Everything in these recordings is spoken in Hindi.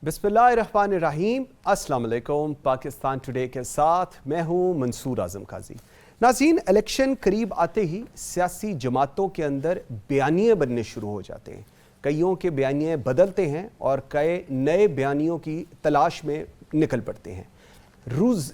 बिस्मिल्लाहिर्रहमानिर्रहीम, अस्सलाम वालेकुम। पाकिस्तान टुडे के साथ मैं हूँ मंसूर आज़म काजी। नाज़रीन, इलेक्शन करीब आते ही सियासी जमातों के अंदर बयानिए बनने शुरू हो जाते हैं। कईयों के बयानिए बदलते हैं और कई नए बयानियों की तलाश में निकल पड़ते हैं।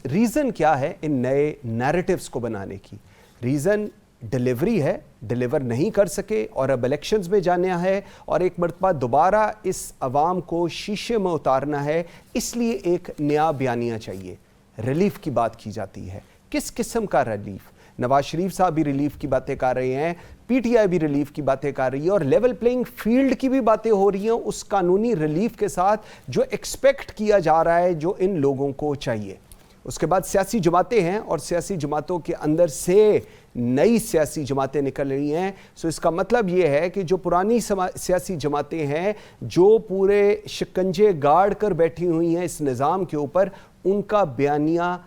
रीज़न क्या है इन नए नैरेटिव्स को बनाने की? रीज़न डिलीवरी है, डिलीवर नहीं कर सके और अब इलेक्शंस में जाना है और एक मरतबा दोबारा इस अवाम को शीशे में उतारना है, इसलिए एक नया बयानिया चाहिए। रिलीफ की बात की जाती है। किस किस्म का रिलीफ? नवाज शरीफ साहब भी रिलीफ की बातें कर रहे हैं, पीटीआई भी रिलीफ की बातें कर रही है और लेवल प्लेइंग फील्ड की भी बातें हो रही हैं उस कानूनी रिलीफ के साथ जो एक्सपेक्ट किया जा रहा है, जो इन लोगों को चाहिए। उसके बाद सियासी जमातें हैं और सियासी जमातों के अंदर से नई सियासी जमातें निकल रही हैं। सो इसका मतलब ये है कि जो पुरानी सियासी जमातें हैं, जो पूरे शिकंजे गाड़ कर बैठी हुई हैं इस निज़ाम के ऊपर, उनका बयानिया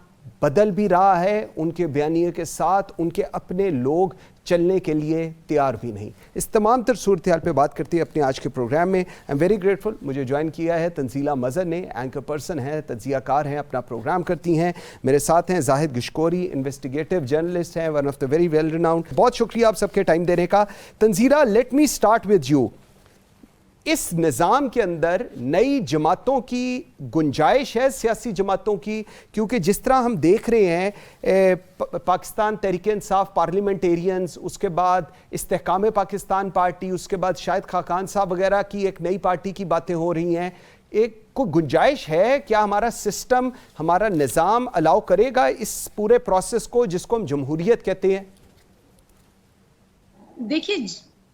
बदल भी रहा है। उनके बयानिए के साथ उनके अपने लोग चलने के लिए तैयार भी नहीं। इस तमाम तर सूरत हाल पर बात करती है अपने आज के प्रोग्राम में। आई एम वेरी ग्रेटफुल, मुझे ज्वाइन किया है तंजीला मज़हर ने। एंकर पर्सन हैं, तज्जियाकार हैं, अपना प्रोग्राम करती हैं। मेरे साथ हैं जाहिद गिशकोरी, इन्वेस्टिगेटिव जर्नलिस्ट हैं, one of the very well renowned. बहुत शुक्रिया आप सबके टाइम देने का। Tanzila, let me start with you. इस निज़ाम के अंदर नई जमातों की गुंजाइश है, सियासी जमातों की? क्योंकि जिस तरह हम देख रहे हैं पाकिस्तान तहरीक इंसाफ पार्लियामेंटेरियंस, उसके बाद इस्तेहकाम पाकिस्तान पार्टी, उसके बाद शायद खाकान साहब वगैरह की एक नई पार्टी की बातें हो रही हैं। एक को गुंजाइश है, क्या हमारा सिस्टम, हमारा निज़ाम अलाउ करेगा इस पूरे प्रोसेस को जिसको हम जमहूरियत कहते हैं? देखिए,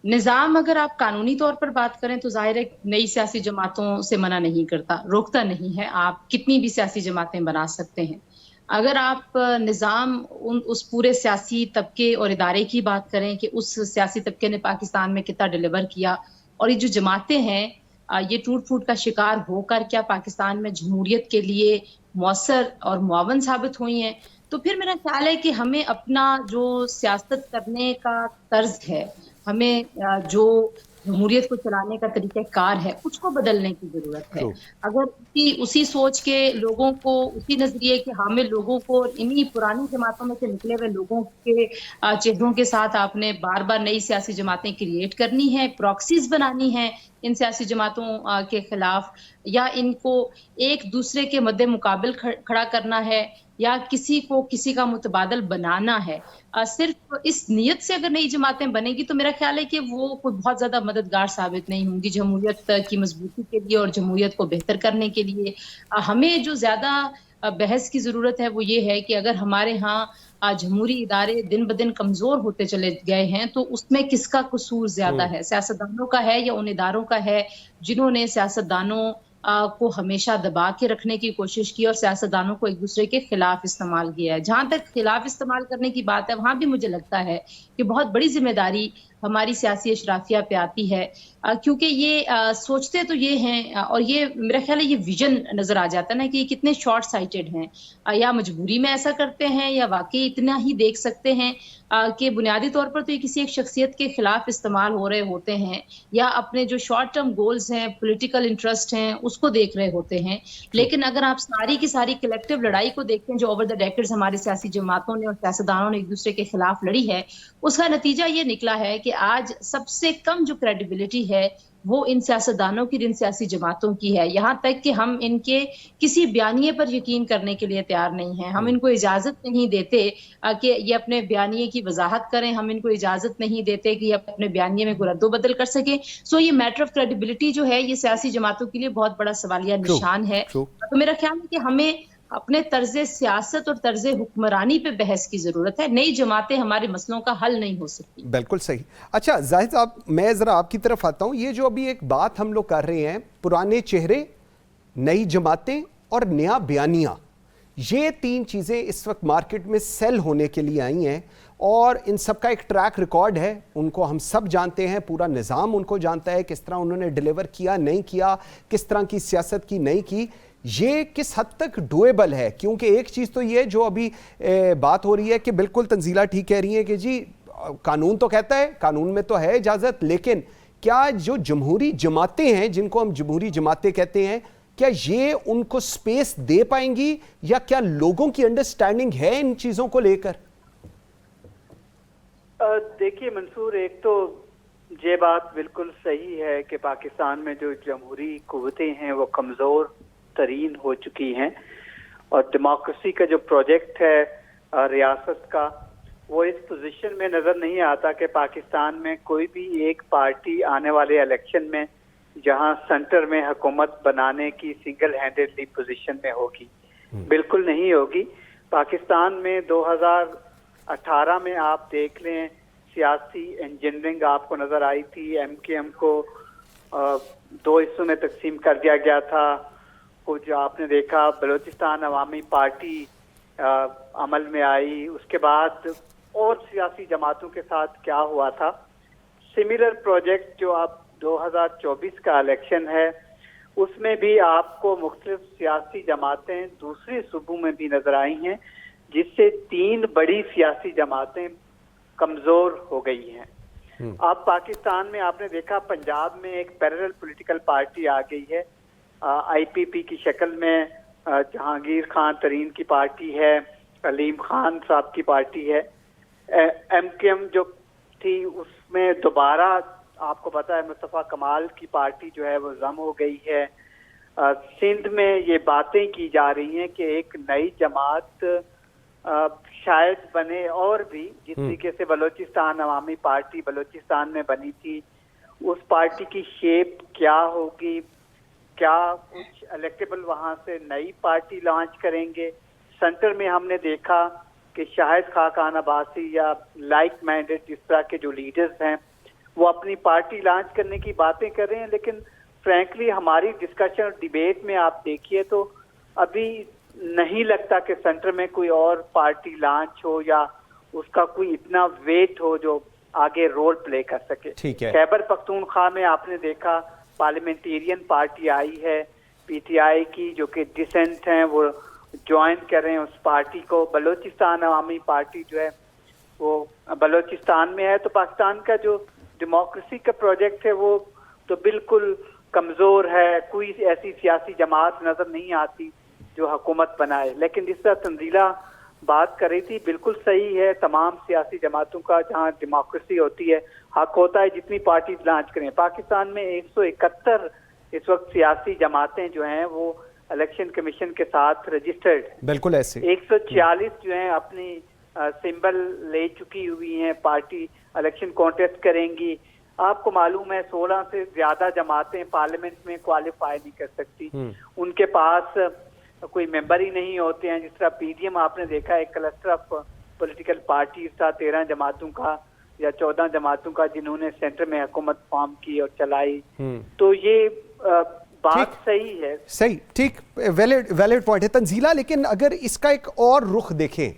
निज़ाम अगर आप कानूनी तौर पर बात करें तो जाहिर है नई सियासी जमातों से मना नहीं करता, रोकता नहीं है। आप कितनी भी सियासी जमातें बना सकते हैं। अगर आप निज़ाम उस पूरे सियासी तबके और इदारे की बात करें कि उस सियासी तबके ने पाकिस्तान में कितना डिलीवर किया और ये जो जमातें हैं ये टूट फूट का शिकार होकर क्या पाकिस्तान में जमहूरियत के लिए मौसर और मुआवन साबित हुई हैं, तो फिर मेरा ख्याल है कि हमें अपना जो सियासत करने का तर्ज है, हमें जो जमहूरियत को चलाने का तरीक़ाकार है, उसको बदलने की ज़रूरत है। अगर उसी सोच के लोगों को, उसी नज़रिए के हामिल लोगों को इन्हीं पुरानी जमातों में से निकले हुए लोगों के चेहरों के साथ आपने बार-बार नई सियासी जमातें क्रिएट करनी है, प्रॉक्सीज़ बनानी है इन सियासी जमातों के खिलाफ, या इनको एक दूसरे के मद्दे मुकाबिल खड़ा करना है, या किसी को किसी का मुतबादल बनाना है। सिर्फ इस नीयत से अगर नई जमातें बनेगी तो मेरा ख्याल है कि वो कोई बहुत ज़्यादा मददगार साबित नहीं होंगी जमहूरियत की मजबूती के लिए और जमहूरियत को बेहतर करने के लिए। हमें जो ज़्यादा बहस की ज़रूरत है वो ये है कि अगर हमारे यहाँ जमहूरी इदारे दिन ब दिन कमज़ोर होते चले गए हैं तो उसमें किसका कसूर ज़्यादा है? सियासतदानों का है या उन इदारों का है जिन्होंने सियासतदानों को हमेशा दबा के रखने की कोशिश की और सियासतदानों को एक दूसरे के खिलाफ इस्तेमाल किया है। जहाँ तक खिलाफ इस्तेमाल करने की बात है, वहाँ भी मुझे लगता है कि बहुत बड़ी जिम्मेदारी हमारी सियासी अशराफिया पे आती है, क्योंकि ये सोचते तो ये हैं और ये मेरा ख्याल है ये विजन नज़र आ जाता है ना कि ये कितने शॉर्ट साइटेड हैं, या मजबूरी में ऐसा करते हैं या वाकई इतना ही देख सकते हैं कि बुनियादी तौर पर तो ये किसी एक शख्सियत के खिलाफ इस्तेमाल हो रहे होते हैं, या अपने जो शॉर्ट टर्म गोल्स हैं, पॉलिटिकल इंटरेस्ट हैं, उसको देख रहे होते हैं। लेकिन अगर आप सारी की सारी कलेक्टिव लड़ाई को देखते हैं जो ओवर द डेकेड्स हमारी सियासी जमातों ने और सियासतदानों ने एक दूसरे के खिलाफ लड़ी है, उसका नतीजा ये निकला है कि आज सबसे कम जो क्रेडिबिलिटी है वो इन सियासतदानों की, इन सियासी जमातों की है। यहाँ तक कि हम इनके किसी बयानिए पर यकीन करने के लिए तैयार नहीं हैं। हम इनको इजाज़त नहीं देते कि ये अपने बयानिए की वजाहत करें, हम इनको इजाज़त नहीं देते कि ये अपने बयानिए में कोई रद्दो-बदल कर सकें। सो ये मैटर ऑफ क्रेडिबिलिटी जो है ये सियासी जमातों के लिए बहुत बड़ा सवालिया निशान है। तो मेरा ख्याल है कि हमें अपने तर्ज़े सियासत और तर्ज़े हुक्मरानी पे बहस की ज़रूरत है। नई जमातें हमारे मसलों का हल नहीं हो सकती। बिल्कुल सही। अच्छा जाहिद साहब, मैं ज़रा आपकी तरफ आता हूँ। ये जो अभी एक बात हम लोग कर रहे हैं, पुराने चेहरे, नई जमातें और नया बयानिया, ये तीन चीज़ें इस वक्त मार्केट में सेल होने के लिए आई हैं और इन सब का एक ट्रैक रिकॉर्ड है। उनको हम सब जानते हैं, पूरा निज़ाम उनको जानता है, किस तरह उन्होंने डिलीवर किया, नहीं किया, किस तरह की सियासत की, नहीं की। ये किस हद तक डुएबल है? क्योंकि एक चीज़ तो ये जो अभी बात हो रही है कि बिल्कुल तंजीला ठीक कह रही है कि जी कानून तो कहता है, कानून में तो है इजाज़त, लेकिन क्या जो जमहूरी जमातें हैं, जिनको हम जमहूरी जमातें कहते हैं, क्या ये उनको स्पेस दे पाएंगी या क्या लोगों की अंडरस्टैंडिंग है इन चीजों को लेकर? देखिए मंसूर, एक तो ये बात बिल्कुल सही है कि पाकिस्तान में जो जमहूरी कुव्वतें हैं वो कमजोर तरीन हो चुकी हैं और डेमोक्रेसी का जो प्रोजेक्ट है रियासत का, वो इस पोजीशन में नजर नहीं आता कि पाकिस्तान में कोई भी एक पार्टी आने वाले इलेक्शन में जहां सेंटर में हुकूमत बनाने की सिंगल हैंडेडली पोजीशन में होगी। बिल्कुल नहीं होगी। पाकिस्तान में 2018 में आप देख लें, सियासी इंजीनियरिंग आपको नजर आई थी। एमकेएम को 2 हिस्सों में तकसीम कर दिया गया था। कुछ आपने देखा बलूचिस्तान अवामी पार्टी अमल में आई, उसके बाद और सियासी जमातों के साथ क्या हुआ था। सिमिलर प्रोजेक्ट जो आप 2024 का इलेक्शन है उसमें भी आपको मुख्तलिफ सियासी जमातें दूसरे सूबों में भी नजर आई हैं, जिससे 3 बड़ी सियासी जमातें कमजोर हो गई हैं। अब पाकिस्तान में आपने देखा पंजाब में एक पैरेलल पॉलिटिकल पार्टी आ गई है आईपीपी की शक्ल में। जहांगीर खान तरीन की पार्टी है, अलीम खान साहब की पार्टी है। एमकेएम जो थी उसमें दोबारा आपको पता है मुस्तफा कमाल की पार्टी जो है वो जम हो गई है। सिंध में ये बातें की जा रही हैं कि एक नई जमात शायद बने, और भी जिस तरीके से बलूचिस्तान अवामी पार्टी बलूचिस्तान में बनी थी, उस पार्टी की शेप क्या होगी, क्या कुछ इलेक्टेबल वहां से नई पार्टी लॉन्च करेंगे। सेंटर में हमने देखा कि शाहिद खाकान अब्बासी या लाइक माइंडेड जिस तरह के जो लीडर्स हैं वो अपनी पार्टी लॉन्च करने की बातें कर रहे हैं, लेकिन फ्रैंकली हमारी डिस्कशन और डिबेट में आप देखिए तो अभी नहीं लगता कि सेंटर में कोई और पार्टी लॉन्च हो या उसका कोई इतना वेट हो जो आगे रोल प्ले कर सके। ठीक है। खैबर पख्तूनख्वा में आपने देखा पार्लियामेंटेरियन पार्टी आई है पीटीआई की, जो कि डिसेंट हैं, वो ज्वाइन कर रहे हैं उस पार्टी को। बलूचिस्तान अवामी पार्टी जो है वो बलूचिस्तान में है। तो पाकिस्तान का जो डेमोक्रेसी का प्रोजेक्ट है वो तो बिल्कुल कमजोर है। कोई ऐसी सियासी जमात नजर नहीं आती जो हुकूमत बनाए। लेकिन जिस तरह तंजीला बात कर रही थी, बिल्कुल सही है, तमाम सियासी जमातों का जहां डेमोक्रेसी होती है हक होता है जितनी पार्टी लॉन्च करें। पाकिस्तान में 171 इस वक्त सियासी जमातें जो हैं वो इलेक्शन कमीशन के साथ रजिस्टर्ड, बिल्कुल ऐसे 146 जो हैं अपनी सिंबल ले चुकी हुई हैं, पार्टी इलेक्शन कॉन्टेस्ट करेंगी। आपको मालूम है 16 से ज्यादा जमातें पार्लियामेंट में क्वालिफाई नहीं कर सकती, उनके पास कोई मेंबर ही नहीं होते हैं। जिस तरह पीडीएम आपने देखा एक क्लस्टर ऑफ पॉलिटिकल पार्टी था 13 जमातों का या 14 जमातों का जिन्होंने सेंटर में हुकूमत फॉर्म की और चलाई। तो ये बात सही है। सही, ठीक, वैलिड पॉइंट है तंजीला। लेकिन अगर इसका एक और रुख देखें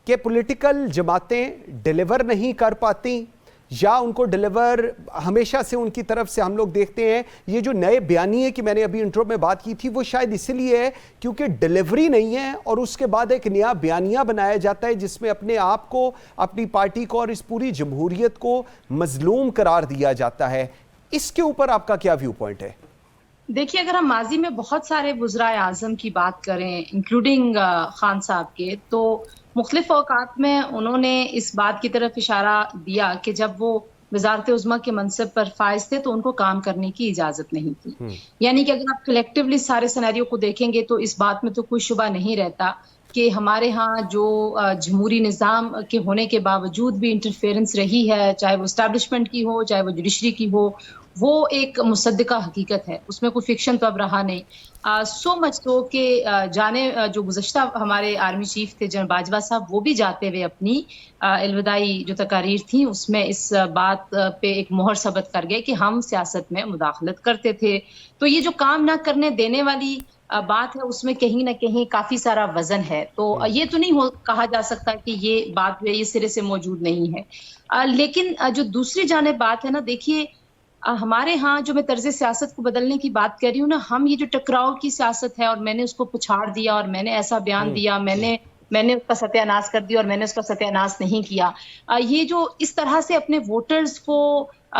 कि पॉलिटिकल जमातें डिलीवर नहीं कर पाती या उनको डिलीवर हमेशा से उनकी तरफ से हम लोग देखते हैं, ये जो नए बयानिए की मैंने अभी इंट्रो में बात की थी वो शायद इसलिए है क्योंकि डिलीवरी नहीं है और उसके बाद एक नया बयानिया बनाया जाता है जिसमें अपने आप को, अपनी पार्टी को और इस पूरी जमहूरियत को मजलूम करार दिया जाता है। इसके ऊपर आपका क्या व्यू पॉइंट है? देखिए, अगर हम माजी में बहुत सारे वज़राए आज़म की बात करें इंक्लूडिंग खान साहब के, तो मुख्तलिफ औकात में उन्होंने इस बात की तरफ इशारा दिया कि जब वो वज़ारत उज़्मा के मनसब पर फाइज थे तो उनको काम करने की इजाज़त नहीं थी। यानी कि अगर आप कलेक्टिवली सारे सिनेरियो को देखेंगे तो इस बात में तो कोई शुबा नहीं रहता कि हमारे यहाँ जो जमहूरी निज़ाम के होने के बावजूद भी इंटरफेरेंस रही है, चाहे वो इस्टेब्लिशमेंट की हो चाहे वो जुडिशरी की हो, वो एक मुसद्दिका हकीकत है, उसमें कोई फिक्शन तो अब रहा नहीं। सो मच तो कि जाने जो गुज़श्ता हमारे आर्मी चीफ थे जनरल बाजवा साहब, वो भी जाते हुए अपनी अलविदाई जो तकारीर थी उसमें इस बात पे एक मोहर सबत कर गए कि हम सियासत में मुदाखलत करते थे। तो ये जो काम ना करने देने वाली बात है उसमें कहीं ना कहीं काफी सारा वजन है। तो ये तो नहीं कहा जा सकता कि ये बात जो है ये सिरे से मौजूद नहीं है। लेकिन जो दूसरी जानिब बात है ना, देखिए हमारे यहाँ जो मैं तर्ज सियासत को बदलने की बात कर रही हूँ ना, हम ये जो टकराव की सियासत है और मैंने उसको पछाड़ दिया और मैंने ऐसा बयान दिया, मैंने उसका सत्यानाश कर दिया और मैंने उसका सत्यानाश नहीं किया, ये जो इस तरह से अपने वोटर्स को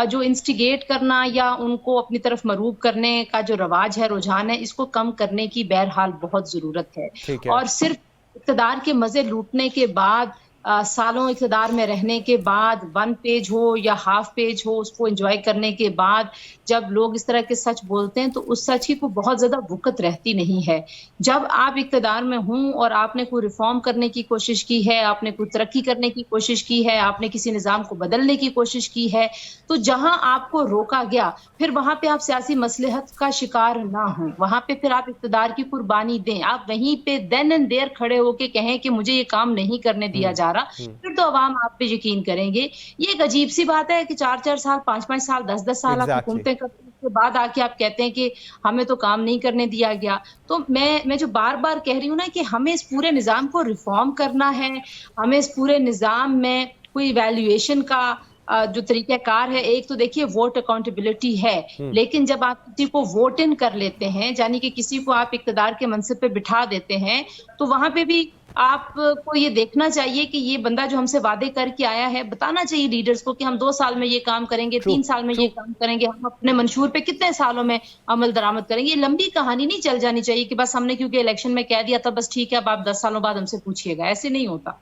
जो इंस्टिगेट करना या उनको अपनी तरफ मरूब करने का जो रवाज है, रुझान है, इसको कम करने की बहरहाल बहुत जरूरत है। ठीक है। और सिर्फ इक़्तिदार के मजे लूटने के बाद, सालों इक़्तिदार में रहने के बाद, 1 पेज हो या हाफ पेज हो, उसको एंजॉय करने के बाद जब लोग इस तरह के सच बोलते हैं तो उस सच की को बहुत ज्यादा वक़्त रहती नहीं है। जब आप इक़्तिदार में हूं और आपने कोई रिफॉर्म करने की कोशिश की है, आपने कोई तरक्की करने की कोशिश की है, आपने किसी निजाम को बदलने की कोशिश की है, तो जहां आपको रोका गया फिर वहां पे आप सियासी मसलहत का शिकार ना हो, वहां पे फिर आप इक़्तिदार की कुर्बानी दें, आप वहीं पे देन एंड देयर खड़े होके कहें कि मुझे ये काम नहीं करने दिया जा रहा, फिर तो अवाम आप पे यकीन करेंगे। ये एक अजीब सी बात है कि 4-4 साल, 5-5 साल, 10-10 साल आप हुकूमतें करते हैं, उसके बाद आके आप कहते हैं कि हमें तो काम नहीं करने दिया गया। तो मैं जो बार-बार कह रही हूँ ना कि हमें इस पूरे निज़ाम को रिफॉर्म करना है, हमें इस पूरे निज़ाम में कोई इवैल्यूएशन का जो तरीक़ाकार है, एक तो देखिए वोट अकाउंटेबिलिटी है, लेकिन जब आप किसी को वोट इन कर लेते हैं, यानी कि किसी को आप इक़्तिदार के मनसिब पे बिठा देते हैं, तो वहां पे भी आपको ये देखना चाहिए कि ये बंदा जो हमसे वादे करके आया है, बताना चाहिए लीडर्स को कि हम 2 साल में ये काम करेंगे, 3 साल में ये काम करेंगे, हम अपने मंशूर पे कितने सालों में अमल दरामद करेंगे। ये लंबी कहानी नहीं चल जानी चाहिए कि बस हमने क्योंकि इलेक्शन में कह दिया था बस ठीक है, अब आप 10 सालों बाद हमसे पूछिएगा, ऐसे नहीं होता।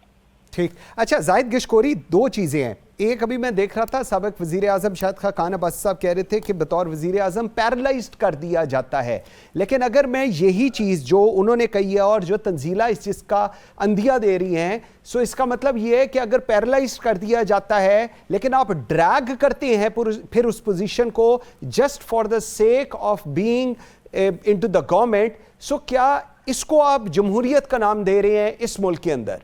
ठीक। अच्छा जाहिद गिशकोरी, 2 चीज़ें हैं। एक अभी मैं देख रहा था साबिक वज़ीर आज़म शायद खान अब्बासी साहब कह रहे थे कि बतौर वज़ीर आज़म पैरालाइज्ड कर दिया जाता है, लेकिन अगर मैं यही चीज़ जो उन्होंने कही है और जो तंजीला इस चीज़ का अंदिया दे रही हैं, सो इसका मतलब ये है कि अगर पैरालाइज्ड कर दिया जाता है लेकिन आप ड्रैग करते हैं फिर उस पोजीशन को just for the sake of being into the government, so क्या इसको आप जमहूरियत का नाम दे रहे हैं इस मुल्क के अंदर?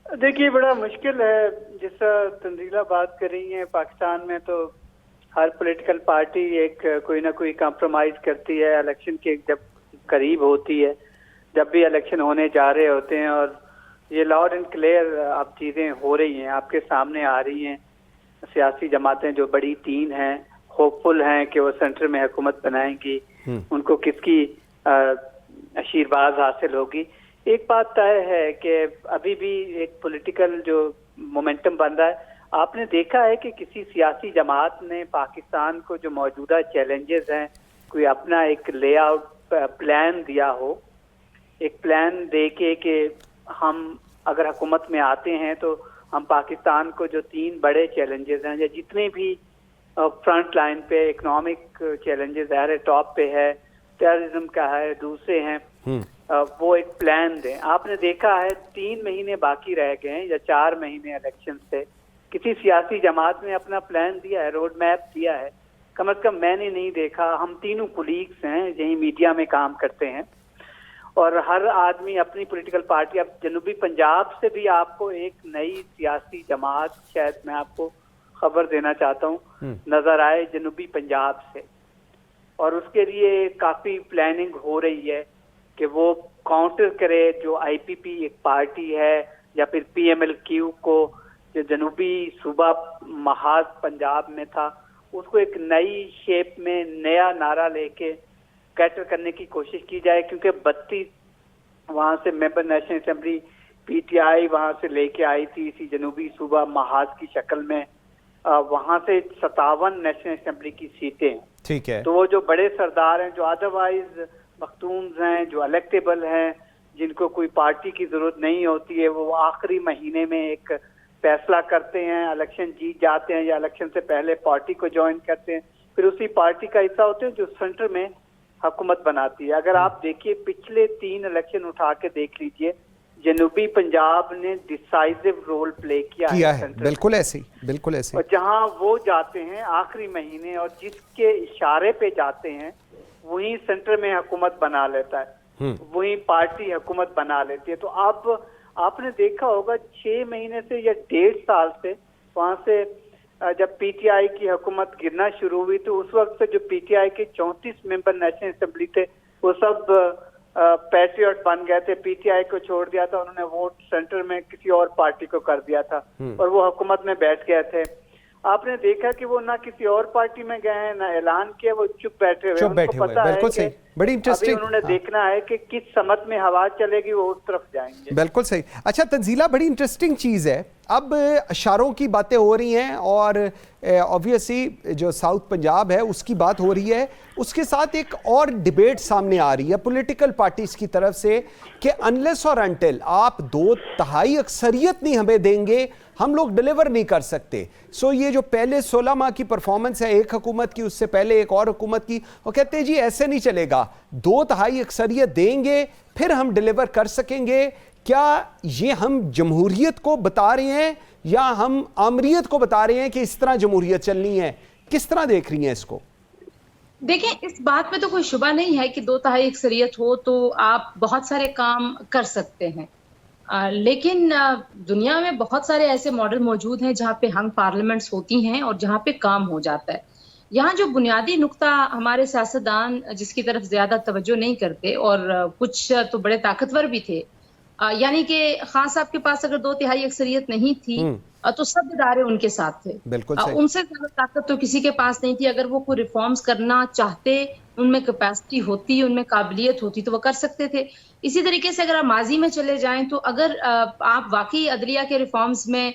देखिए बड़ा मुश्किल है, जिस तंजीला बात कर रही है, पाकिस्तान में तो हर पॉलिटिकल पार्टी एक कोई ना कोई कॉम्प्रोमाइज करती है इलेक्शन के जब करीब होती है, जब भी इलेक्शन होने जा रहे होते हैं, और ये लाउड एंड क्लियर अब चीज़ें हो रही हैं, आपके सामने आ रही हैं। सियासी जमातें जो बड़ी 3 हैं, होपफुल हैं कि वो सेंटर में हुकूमत बनाएंगी, उनको किसकी आशीर्वाद हासिल होगी। एक बात तय है कि अभी भी एक पॉलिटिकल जो मोमेंटम बन रहा है, आपने देखा है कि किसी सियासी जमात ने पाकिस्तान को जो मौजूदा चैलेंजेस हैं, कोई अपना एक लेआउट प्लान दिया हो, एक प्लान दे के कि हम अगर हुकूमत में आते हैं तो हम पाकिस्तान को जो 3 बड़े चैलेंजेस हैं, या जितने भी फ्रंट लाइन पे इकोनॉमिक चैलेंजेस है, टॉप पे है, टेररिज्म का है, दूसरे हैं, वो एक प्लान दें। आपने देखा है 3 महीने बाकी रह गए हैं या 4 महीने इलेक्शन से, किसी सियासी जमात ने अपना प्लान दिया है, रोड मैप दिया है? कम से कम मैंने नहीं देखा। हम तीनों कुलीग्स हैं, यही मीडिया में काम करते हैं, और हर आदमी अपनी पॉलिटिकल पार्टी, अब जनूबी पंजाब से भी आपको एक नई सियासी जमात, शायद मैं आपको खबर देना चाहता हूँ, नजर आए जनूबी पंजाब से, और उसके लिए काफी प्लानिंग हो रही है कि वो काउंटर करे जो आईपीपी एक पार्टी है, या फिर पीएमएलक्यू को जो जनूबी सूबा महाज पंजाब में था, उसको एक नई शेप में नया नारा लेके कैटर करने की कोशिश की जाए, क्योंकि 32 वहां से मेंबर नेशनल असेंबली पीटीआई वहां से लेके आई थी इसी जनूबी सूबा महाज की शक्ल में, वहां से 57 नेशनल असेंबली की सीटें। ठीक है। तो वो जो बड़े सरदार हैं, जो अदरवाइज मखतूम्स हैं, जो इलेक्टेबल हैं, जिनको कोई पार्टी की जरूरत नहीं होती है, वो आखिरी महीने में एक फैसला करते हैं, इलेक्शन जीत जाते हैं या इलेक्शन से पहले पार्टी को ज्वाइन करते हैं, फिर उसी पार्टी का हिस्सा होते हैं जो सेंटर में हुकूमत बनाती है। अगर आप देखिए पिछले 3 इलेक्शन उठा के देख लीजिए, जनूबी पंजाब ने डिसाइसिव रोल प्ले किया है। बिल्कुल ऐसे ही, बिल्कुल ऐसे। और जहां वो जाते हैं आखिरी महीने, और जिसके इशारे पे जाते हैं वही सेंटर में हुकूमत बना लेता है, वही पार्टी हुकूमत बना लेती है। तो अब आपने देखा होगा 6 महीने से या 1.5 साल से वहां से जब पीटीआई की हुकूमत गिरना शुरू हुई, तो उस वक्त से जो पीटीआई के 34 मेंबर नेशनल असेंबली थे, वो सब पैट्रियट बन गए थे, पीटीआई को छोड़ दिया था उन्होंने, वोट सेंटर में किसी और पार्टी को कर दिया था, और वो हुकूमत में बैठ गए थे। आपने देखा कि वो ना किसी और पार्टी में गए हैं, ना ऐलान किया, वो चुप बैठे हुए। उनको पता है बिल्कुल कि सही, बड़ी इंटरेस्टिंग। अभी उन्होंने देखना है कि किस समत में हवा चलेगी, वो उस तरफ जाएंगे। बिल्कुल सही। अच्छा तंजीला, बड़ी इंटरेस्टिंग चीज़ है, अब इशारों की बातें हो रही हैं और ऑब्वियसली जो साउथ पंजाब है उसकी बात हो रही है, उसके साथ एक और डिबेट सामने आ रही है पॉलिटिकल पार्टीज की तरफ से कि अनलेस और अनटिल आप 2/3 अक्सरियत नहीं हमें देंगे, हम लोग डिलीवर नहीं कर सकते। सो ये जो पहले 16 माह की परफॉर्मेंस है एक हुकूमत की, उससे पहले एक और हुकूमत की, वो कहते हैं जी ऐसे नहीं चलेगा, 2/3 अक्सरियत देंगे फिर हम डिलीवर कर सकेंगे। क्या ये हम जमहूरियत को बता रहे हैं या हम आमरीत को बता रहे हैं कि इस तरह जमहूरियत चलनी है? किस तरह देख रही हैं इसको? देखिए, इस बात में तो कोई शुबा नहीं है कि 2/3 अक्सरियत हो तो आप बहुत सारे काम कर सकते हैं। लेकिन दुनिया में बहुत सारे ऐसे मॉडल मौजूद हैं जहाँ पे हंग पार्लियामेंट्स होती हैं और जहाँ पे काम हो जाता है। यहाँ जो बुनियादी नुक्ता हमारे सियासतदान जिसकी तरफ ज्यादा तवज्जो नहीं करते, और कुछ तो बड़े ताकतवर भी थे, यानी कि खान साहब के पास अगर 2/3 अक्सरियत नहीं थी तो सब इदारे उनके साथ थे। बिल्कुल सही। उनसे ज्यादा ताकत तो किसी के पास नहीं थी। अगर वो कोई रिफॉर्म्स करना चाहते, उनमें कैपेसिटी होती, उनमें काबिलियत होती तो वो कर सकते थे। इसी तरीके से अगर आप माजी में चले जाएं तो अगर आप वाकई अदलिया के रिफॉर्म्स में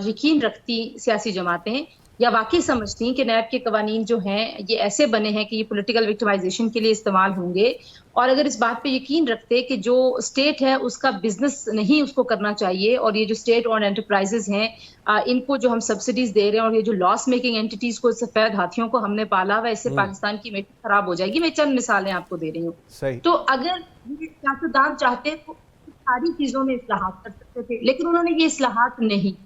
यकीन रखती सियासी जमातें, या वाकई समझती कि नैब के कवानीन जो हैं ये ऐसे बने हैं कि ये पॉलिटिकल विक्टिमाइजेशन के लिए इस्तेमाल होंगे, और अगर इस बात पे यकीन रखते कि जो स्टेट है उसका बिजनेस नहीं उसको करना चाहिए, और ये जो स्टेट ओन एंटरप्राइजेज हैं इनको जो हम सब्सिडीज दे रहे हैं और ये जो लॉस मेकिंग एंटिटीज को, सफेद हाथियों को हमने पाला हुआ, इससे पाकिस्तान की इमेज खराब हो जाएगी। मैं चंद मिसालें आपको दे रही हूँ। तो अगर सियासतदान चाहते तो सारी चीजों में इस्लाहात कर सकते थे, लेकिन उन्होंने ये इस्लाहात नहीं की।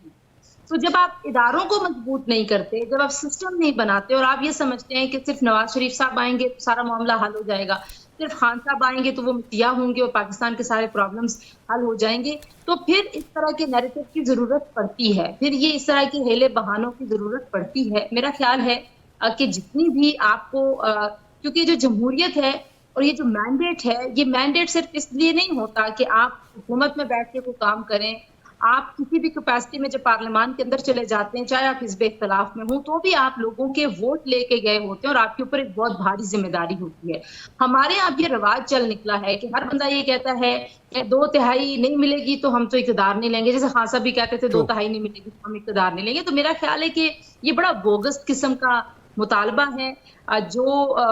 तो जब आप इदारों को मजबूत नहीं करते, जब आप सिस्टम नहीं बनाते और आप ये समझते हैं कि सिर्फ नवाज शरीफ साहब आएंगे तो सारा मामला हल हो जाएगा, सिर्फ खान साहब आएंगे तो वो मितिया होंगे और पाकिस्तान के सारे प्रॉब्लम्स हल हो जाएंगे, तो फिर इस तरह के नैरेटिव की जरूरत पड़ती है, फिर ये इस तरह के हेले बहानों की जरूरत पड़ती है। मेरा ख्याल है कि जितनी भी आपको क्योंकि जो जमहूरियत है और ये जो मैंडेट है, ये मैंडेट सिर्फ इसलिए नहीं होता कि आप हुकूमत में बैठ के कोई काम करें। आप किसी भी कैपेसिटी में जब पार्लियामान के अंदर चले जाते हैं, चाहे आप हिज़्ब इख्तिलाफ में हो, तो भी आप लोगों के वोट लेके गए होते हैं और आपके ऊपर एक बहुत भारी जिम्मेदारी होती है। हमारे यहाँ ये रिवाज चल निकला है कि हर बंदा ये कहता है कि 2/3 नहीं मिलेगी तो हम तो इक़्तिदार नहीं लेंगे। जैसे खान साहब भी कहते थे 2/3 नहीं मिलेगी तो हम इक़्तिदार नहीं लेंगे। तो मेरा ख्याल है कि ये बड़ा बोगस किस्म का मुतालबा है जो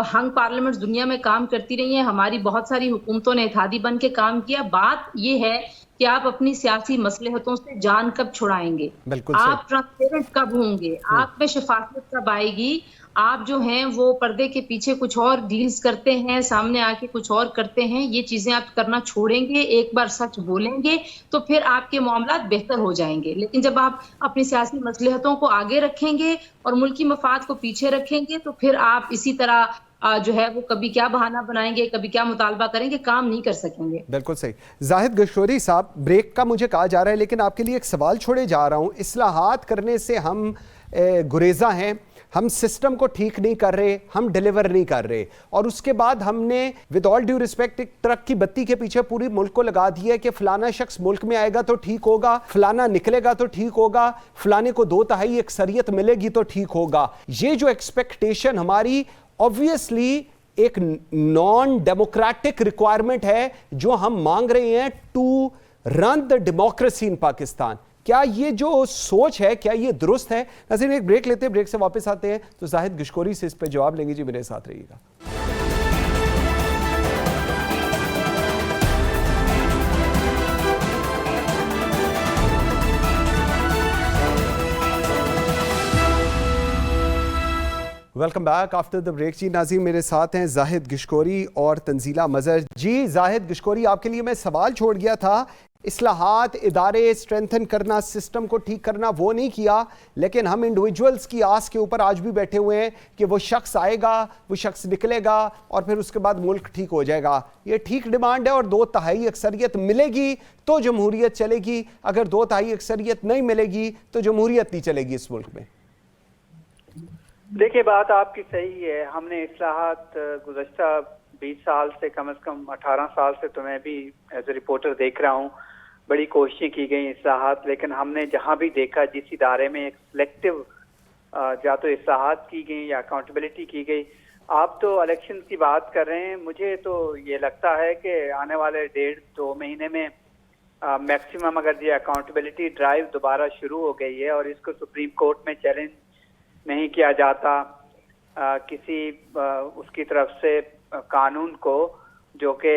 हंग पार्लियामेंट दुनिया में काम करती रही है। हमारी बहुत सारी हुकूमतों ने इत्तेहादी बन के काम किया। बात ये है कि आप अपनी सियासी मसलहतों से जान कब छुड़ाएंगे, आप ट्रांसपेरेंट कब होंगे, आप में शफाफियत कब आएगी। आप जो हैं वो पर्दे के पीछे कुछ और डील्स करते हैं, सामने आके कुछ और करते हैं। ये चीजें आप करना छोड़ेंगे, एक बार सच बोलेंगे तो फिर आपके मामला बेहतर हो जाएंगे। लेकिन जब आप अपनी सियासी मसलहतों को आगे रखेंगे और मुल्की मफाद को पीछे रखेंगे तो फिर आप इसी तरह जो है वो कभी क्या बहाना बनाएंगे, कभी क्या मुतालबा करेंगे, काम नहीं कर सकेंगे। बिल्कुल सही। जाहिद गशकोरी साहब, ब्रेक का मुझे कहा जा रहा है लेकिन आपके लिए एक सवाल छोड़े जा रहा हूँ। इस्लाहात करने से हम गुरेजा हैं, हम सिस्टम को ठीक नहीं कर रहे, हम डिलीवर नहीं कर रहे, और उसके बाद हमने विद ऑल ड्यू रिस्पेक्ट एक ट्रक की बत्ती के पीछे पूरी मुल्क को लगा दिया है कि फलाना शख्स मुल्क में आएगा तो ठीक होगा, फलाना निकलेगा तो ठीक होगा, फलाने को 2/3 अक्सरियत मिलेगी तो ठीक होगा। ये जो एक्सपेक्टेशन हमारी ऑब्वियसली एक नॉन डेमोक्रेटिक रिक्वायरमेंट है जो हम मांग रहे हैं to run the democracy in Pakistan. क्या ये जो सोच है, क्या ये दुरुस्त है? नाज़रीन, एक ब्रेक लेते हैं, ब्रेक से वापस आते हैं तो जाहिद गशकोरी से इस पर जवाब लेंगे। जी मेरे साथ रहिएगा। Welcome back after the break. जी नाज़रीन, मेरे साथ हैं जाहिद गशकोरी और तंजीला मज़हर। जी जाहिद गशकोरी, आपके लिए मैं सवाल छोड़ गया था, इस्लाहात, इदारे स्ट्रेंथन करना, सिस्टम को ठीक करना, वो नहीं किया, लेकिन हम इंडिविजुअल्स की आस के ऊपर आज भी बैठे हुए हैं कि वो शख्स आएगा, वो शख्स निकलेगा और फिर उसके बाद मुल्क ठीक हो जाएगा। ये ठीक डिमांड है और 2/3 अक्सरियत मिलेगी तो जमहूरियत चलेगी, अगर 2/3 अक्सरियत नहीं मिलेगी तो जमहूरियत नहीं चलेगी इस मुल्क में। देखिए, बात आपकी सही है। हमने इस्लाहात गुज़श्ता 20 साल से कम 18 साल से, तो मैं भी एज ए रिपोर्टर देख रहा हूँ, बड़ी कोशिशें की गई इस्लाहात, लेकिन हमने जहाँ भी देखा जिस इदारे में एक सिलेक्टिव या तो इस्लाहात की गई या अकाउंटेबिलिटी की गई। आप तो इलेक्शन की बात कर रहे हैं, मुझे तो ये लगता है कि आने वाले 1.5-2 महीने में मैक्सिमम अगर ये अकाउंटेबिलिटी ड्राइव दोबारा शुरू हो गई है और इसको सुप्रीम कोर्ट में चैलेंज नहीं किया जाता किसी उसकी तरफ से कानून को, जो कि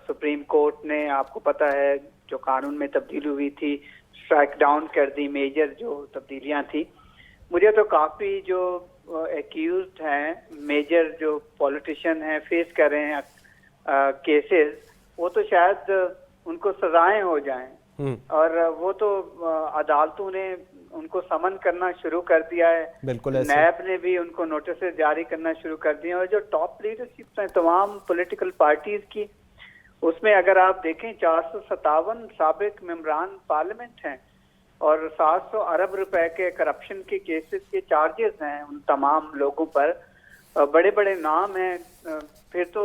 सुप्रीम कोर्ट ने, आपको पता है, जो कानून में तब्दीली हुई थी, स्ट्राइक डाउन कर दी, मेजर जो तब्दीलियां थी। मुझे तो काफी जो एक्यूज्ड हैं, मेजर जो पॉलिटिशियन हैं, फेस कर रहे हैं केसेस, वो तो शायद उनको सजाएं हो जाएं। और वो तो अदालतों ने उनको समन करना शुरू कर दिया है, बिल्कुल ऐसे। नैब ने भी उनको नोटिस जारी करना शुरू कर दिए। और जो टॉप लीडरशिप है तमाम पॉलिटिकल पार्टीज की, उसमें अगर आप देखें 457 साबिक मेंबरान पार्लियामेंट हैं और 700 अरब रुपए के करप्शन के केसेस के चार्जेस हैं उन तमाम लोगों पर। बड़े बड़े नाम हैं। फिर तो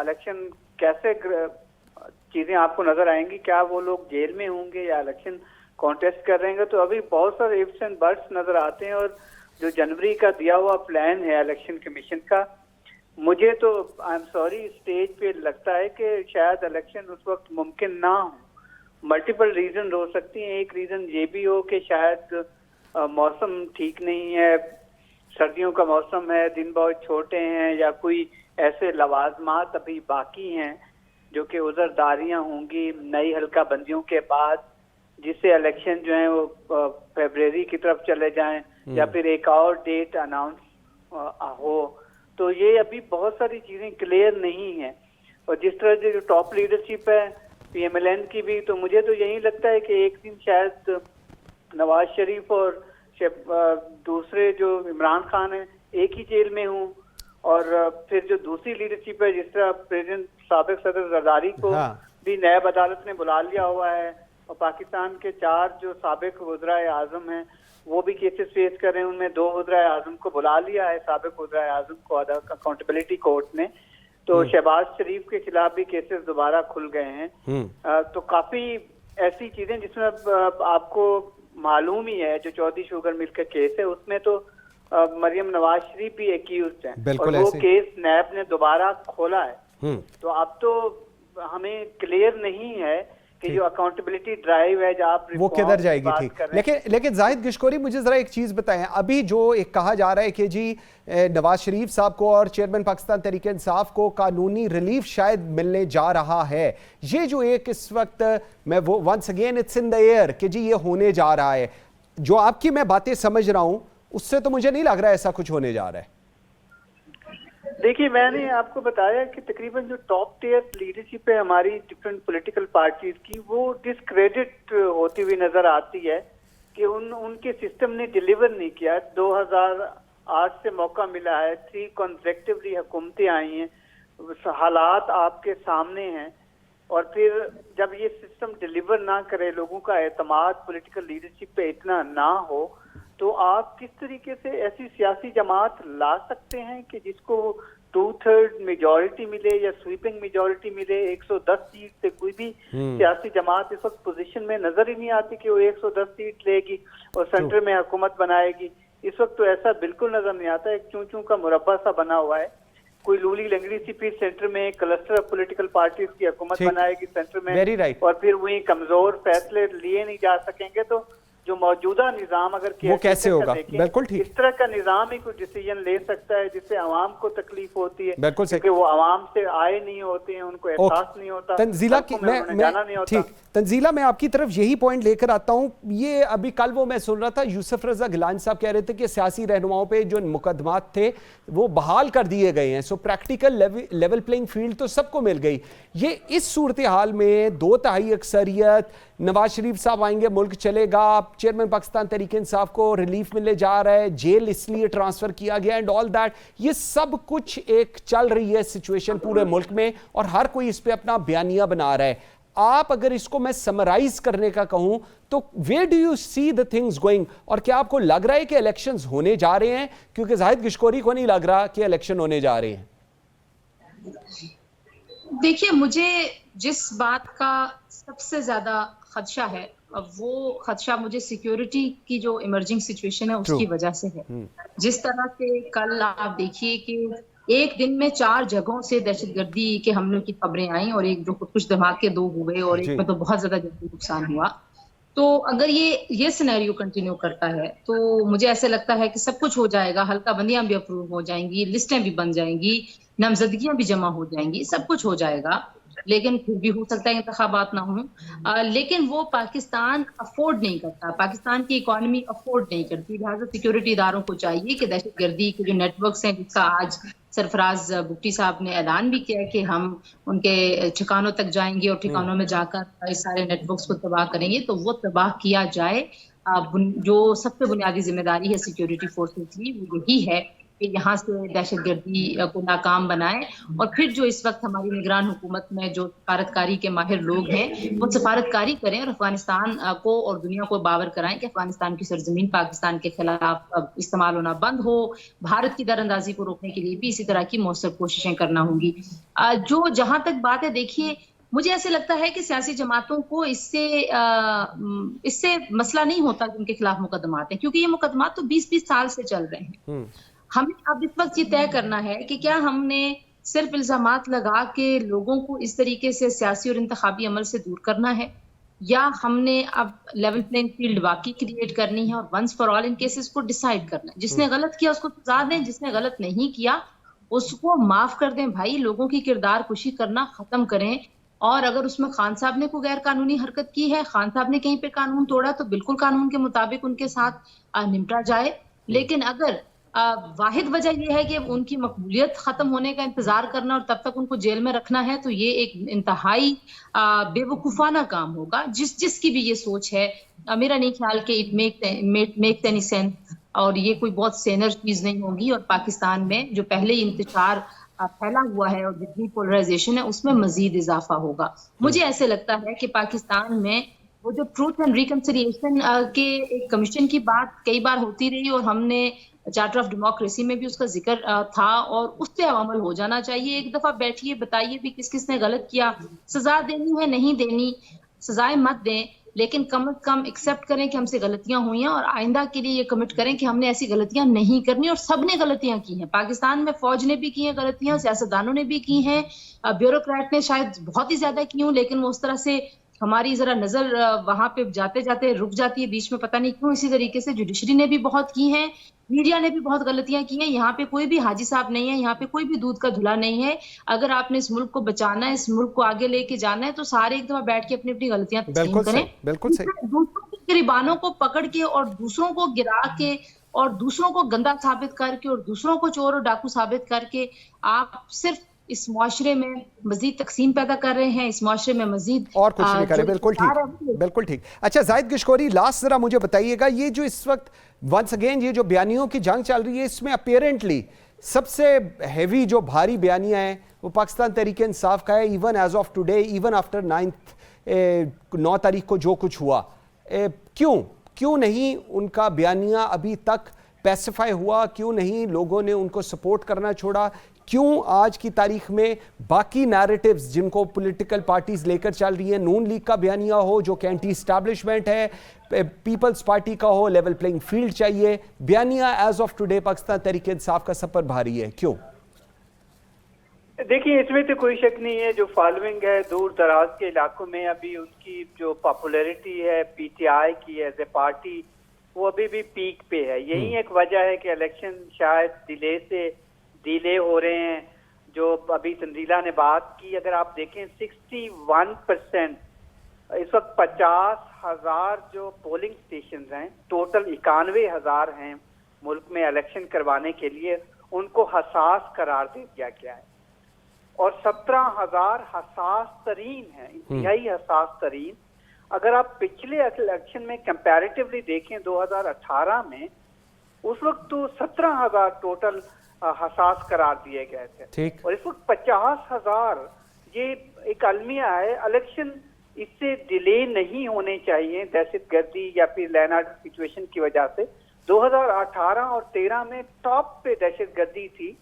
इलेक्शन कैसे चीजें आपको नजर आएंगी, क्या वो लोग जेल में होंगे या इलेक्शन कॉन्टेस्ट कर रहे हैं? तो अभी बहुत सारे इफ्स एंड बट्स नजर आते हैं। और जो जनवरी का दिया हुआ प्लान है इलेक्शन कमीशन का, मुझे तो आई एम सॉरी स्टेज पे लगता है कि शायद इलेक्शन उस वक्त मुमकिन ना हो। मल्टीपल रीजन हो सकती हैं। एक रीजन ये भी हो कि शायद मौसम ठीक नहीं है, सर्दियों का मौसम है, दिन बहुत छोटे हैं, या कोई ऐसे लवाजमात अभी बाकी हैं जो कि उज़रदारियां होंगी नई हल्का बंदियों के बाद, जिससे इलेक्शन जो है वो फरवरी की तरफ चले जाएं या फिर एक और डेट अनाउंस हो। तो ये अभी बहुत सारी चीजें क्लियर नहीं है। और जिस तरह से जो टॉप लीडरशिप है PMLN की भी, तो मुझे तो यही लगता है कि एक दिन शायद नवाज शरीफ और दूसरे जो इमरान खान है एक ही जेल में हूँ, और फिर जो दूसरी लीडरशिप है, जिस तरह प्रेसिडेंट साबिक सदर जरदारी को भी नैब अदालत ने बुला लिया हुआ है, और पाकिस्तान के 4 जो साबिक वज़राए आज़म हैं वो भी केसेस फेस कर रहे हैं। उनमें 2 वज़राए आज़म को बुला लिया है, साबिक वज़राए आज़म को अकाउंटेबिलिटी कोर्ट ने। तो शहबाज शरीफ के खिलाफ भी केसेस दोबारा खुल गए हैं। तो काफी ऐसी चीजें जिसमें आपको मालूम ही है, जो चौधरी शुगर मिल का केस है उसमें तो मरियम नवाज शरीफ भी एक्यूज्ड हैं और वो केस नैब ने दोबारा खोला है। तो अब तो हमें क्लियर नहीं है कि जो अकाउंटेबिलिटी ड्राइव है जो आप वो किधर जाएगी। ठीक, लेकिन जाहिद गिशकोरी, मुझे जरा एक चीज बताएं, अभी जो एक कहा जा रहा है कि जी नवाज शरीफ साहब को और चेयरमैन पाकिस्तान तहरीक इंसाफ को कानूनी रिलीफ शायद मिलने जा रहा है, ये जो एक इस वक्त मैं वो once again it's in the air कि जी ये होने जा रहा है, जो आपकी मैं बातें समझ रहा हूं उससे तो मुझे नहीं लग रहा है ऐसा कुछ होने जा रहा है। देखिए, मैंने आपको बताया कि तकरीबन जो टॉप टियर लीडरशिप है हमारी डिफरेंट पॉलिटिकल पार्टीज की, वो डिस्क्रेडिट होती हुई नजर आती है कि उनके सिस्टम ने डिलीवर नहीं किया। 2008 से मौका मिला है, 3 कॉन्सेक्टिवली हुकूमतें आई हैं, हालात आपके सामने हैं, और फिर जब ये सिस्टम डिलीवर ना करे, लोगों का एतमाद पॉलिटिकल लीडरशिप पे इतना ना हो, तो आप किस तरीके से ऐसी सियासी जमात ला सकते हैं कि जिसको 2/3 मेजॉरिटी मिले या स्वीपिंग मेजॉरिटी मिले 110 सीट से? कोई भी सियासी जमात इस वक्त पोजीशन में नजर ही नहीं आती कि वो 110 सीट लेगी और सेंटर में हुकूमत बनाएगी। इस वक्त तो ऐसा बिल्कुल नजर नहीं आता। एक चूं चूं का मुरब्बा सा बना हुआ है। कोई लूली लंगड़ी सी फिर सेंटर में क्लस्टर ऑफ पॉलिटिकल पार्टीज की हुकूमत बनाएगी सेंटर में, और फिर वही कमजोर फैसले लिए नहीं जा सकेंगे। तो जो मौजूदा निजाम अगर वो कैसे होगा? बिल्कुल ठीक, इस तरह का निजाम ही कुछ डिसीजन ले सकता है जिससे आवाम को तकलीफ होती है, बिल्कुल क्योंकि वो आवाम से आए नहीं होते हैं, उनको एहसास नहीं होता। तंजीला की मैं ठीक, तंजीला मैं आपकी तरफ यही पॉइंट लेकर आता हूं। ये अभी कल वो मैं सुन रहा था, यूसुफ रजा गिलानी साहब कह रहे थे कि सियासी रहनुमाओं पे जो मुकदमात थे वो बहाल कर दिए गए हैं, सो प्रैक्टिकल लेवल प्लेइंग फील्ड तो सबको मिल गई। ये इस सूरत हाल में 2/3 अक्सरियत, नवाज शरीफ साहब आएंगे, मुल्क चलेगा, चेयरमैन पाकिस्तान तहरीक इंसाफ को रिलीफ मिलने जा रहा है, जेल इसलिए ट्रांसफर किया गया एंड ऑल दैट, ये सब कुछ एक चल रही है सिचुएशन पूरे मुल्क में और हर कोई इस पे अपना बयानिया बना रहा है। आप अगर इसको मैं समराइज करने का कहूं तो where do you see the things going, और क्या आपको लग रहा है कि इलेक्शंस होने जा रहे हैं? क्योंकि जाहिद गिशकोरी को नहीं लग रहा कि इलेक्शन होने जा रहे हैं। देखिए, मुझे जिस बात का सबसे ज्यादा खदशा है वो खदशा मुझे सिक्योरिटी की जो इमर्जिंग सिचुएशन है उसकी वजह से है। जिस तरह से कल आप देखिए कि एक दिन में 4 जगहों से दहशतगर्दी के हमलों की खबरें आई और एक जो कुछ धमाके 2 हुए और एक में तो बहुत ज्यादा जानी नुकसान हुआ। तो अगर ये सिनेरियो कंटिन्यू करता है तो मुझे ऐसे लगता है कि सब कुछ हो जाएगा, हल्का बंदियां भी अप्रूव हो जाएंगी, लिस्टें भी बन जाएंगी, नामजदगियां भी जमा हो जाएंगी, सब कुछ हो जाएगा। लेकिन फिर भी हो सकता है इंतखाबात ना हो। लेकिन वो पाकिस्तान अफोर्ड नहीं करता, पाकिस्तान की इकोनॉमी अफोर्ड नहीं करती। लिहाजा सिक्योरिटी इदारों को चाहिए कि दहशतगर्दी के जो नेटवर्क्स हैं, जिसका आज सरफराज भुट्टी साहब ने ऐलान भी किया कि हम उनके ठिकानों तक जाएंगे और ठिकानों में जाकर इस सारे नेटवर्क्स को तबाह करेंगे, तो वो तबाह किया जाए। जो सबसे बुनियादी जिम्मेदारी है सिक्योरिटी फोर्सेस की वो यही है कि यहाँ से दहशतगर्दी को नाकाम बनाए और फिर जो इस वक्त हमारी निगरान हुकूमत में जो सफारतकारी के माहिर लोग हैं वो सफारतकारी करें और अफगानिस्तान को और दुनिया को बावर कराएं कि अफगानिस्तान की सरजमीन पाकिस्तान के खिलाफ इस्तेमाल होना बंद हो। भारत की दरअंदाजी को रोकने के लिए भी इसी तरह की मौसर कोशिशें करना होंगी। जो जहां तक बात है, देखिए मुझे ऐसे लगता है कि सियासी जमातों को इससे मसला नहीं होता कि उनके खिलाफ मुकदमात हैं, क्योंकि ये मुकदमात तो 20-20 साल से चल रहे हैं। हमें अब इस वक्त ये तय करना है कि क्या हमने सिर्फ इल्जामात लगा के लोगों को इस तरीके से सियासी और इंतखाबी अमल से दूर करना है, या हमने अब लेवल प्लेइंग फील्ड वाकई क्रिएट करनी है और वंस फॉर ऑल इन केसेस को डिसाइड करना है। जिसने गलत किया उसको सजा दें, जिसने गलत नहीं किया उसको माफ कर दें। भाई, लोगों की किरदार कुशी करना खत्म करें। और अगर उसमें खान साहब ने कोई गैर कानूनी हरकत की है, खान साहब ने कहीं पे कानून तोड़ा, तो बिल्कुल कानून के मुताबिक उनके साथ निपटा जाए। लेकिन अगर वाहिद वजह यह है कि उनकी मकबूलियत खत्म होने का इंतजार करना और तब तक उनको जेल में रखना है, तो ये एक इंतहाई बेवकूफाना काम होगा। जिसकी भी ये सोच है, मेरा नहीं ख्याल कि इट मेक एनी सेंस, और ये कोई बहुत सेनर चीज नहीं होगी। और पाकिस्तान में जो पहले ही इंतशार फैला हुआ है और जितनी पोलराइजेशन है उसमें मजीद इजाफा होगा। मुझे ऐसे लगता है कि पाकिस्तान में वो जो ट्रूथ एंड रिकंसिलिएशन के एक कमीशन की बात कई बार होती रही और हमने चार्टर ऑफ डेमोक्रेसी में भी उसका जिक्र था, और उस पे अमल हो जाना चाहिए। एक दफा बैठिए, बताइए भी किसने गलत किया, सजा देनी है नहीं देनी, सजाएं मत दें, लेकिन कम से कम एक्सेप्ट करें कि हमसे गलतियां हुई हैं और आइंदा के लिए ये कमिट करें कि हमने ऐसी गलतियां नहीं करनी। और सबने गलतियां की हैं, पाकिस्तान में फौज ने भी की हैं गलतियां, सियासतदानों ने भी की हैं, ब्यूरोक्रेट ने शायद बहुत ही ज्यादा की हूं, लेकिन वो उस तरह से हमारी जरा नजर वहां पे जाते जाते रुक जाती है बीच में, पता नहीं क्यों। इसी तरीके से जुडिशरी ने भी बहुत की हैं, मीडिया ने भी बहुत गलतियां की हैं। यहाँ पे कोई भी हाजी साहब नहीं है, यहाँ पे कोई भी दूध का धुला नहीं है। अगर आपने इस मुल्क को बचाना है, इस मुल्क को आगे लेके जाना है, तो सारे एक दफा बैठ के अपनी अपनी गलतियां तस्लीम करें। बिल्कुल सही। दूसरों के गिरबानों को पकड़ के और दूसरों को गिरा के और दूसरों को गंदा साबित करके और दूसरों को चोर और डाकू साबित करके आप सिर्फ इस मुआशरे में मजीद तकसीम पैदा कर रहे हैं, इस मुआशरे में मजीद और कुछ नहीं करें। बिल्कुल ठीक, बिल्कुल ठीक। अच्छा जाहिद गिशकोरी, लास्ट जरा मुझे बताइएगा, ये जो इस वक्त वंस अगेन ये जो बयानियों की जंग चल रही है, इसमें अपेरेंटली सबसे हैवी जो भारी बयानियां हैं वो पाकिस्तान तहरीक इंसाफ का है। Even as of today, even after 9 तारीख को जो कुछ हुआ, क्यों नहीं उनका बयानिया अभी तक पैसिफाई हुआ? क्यों नहीं लोगों ने उनको सपोर्ट करना छोड़ा? क्यों आज की तारीख में बाकी नैरेटिव्स जिनको पॉलिटिकल पार्टीज लेकर चल रही हैं, नून लीग का बयानिया हो जो कि एंटी एस्टैब्लिशमेंट है, पीपल्स पार्टी का हो लेवल प्लेइंग फील्ड चाहिए, बयानिया as of today Pakistan Tehreek Insaf का सब पर भारी है, क्यों? देखिए, इसमें तो कोई शक नहीं है, जो फॉलोइंग है दूर दराज के इलाकों में, अभी उनकी जो पॉपुलैरिटी है पीटीआई की एज ए पार्टी, वो अभी भी पीक पे है। यही एक वजह है कि इलेक्शन शायद डिले हो रहे हैं। जो अभी तंजीला ने बात की, अगर आप देखें 61% इस वक्त 50,000 जो पोलिंग स्टेशन हैं, टोटल 91,000 हैं मुल्क में इलेक्शन करवाने के लिए, उनको हसास करार दे दिया गया है और 17,000 हसास तरीन है, इंतहाई हसास तरीन। अगर आप पिछले इलेक्शन में कंपैरेटिवली देखें 2018 में, उस वक्त तो 17,000 टोटल हसास करार दिए गए थे और इस वक्त 50,000। ये एक अलमिया है। इलेक्शन इससे डिले नहीं होने चाहिए दहशतगर्दी या फिर लैंड ऑर्डर सिचुएशन की वजह से। 2018 और 13 में टॉप पे दहशतगर्दी थी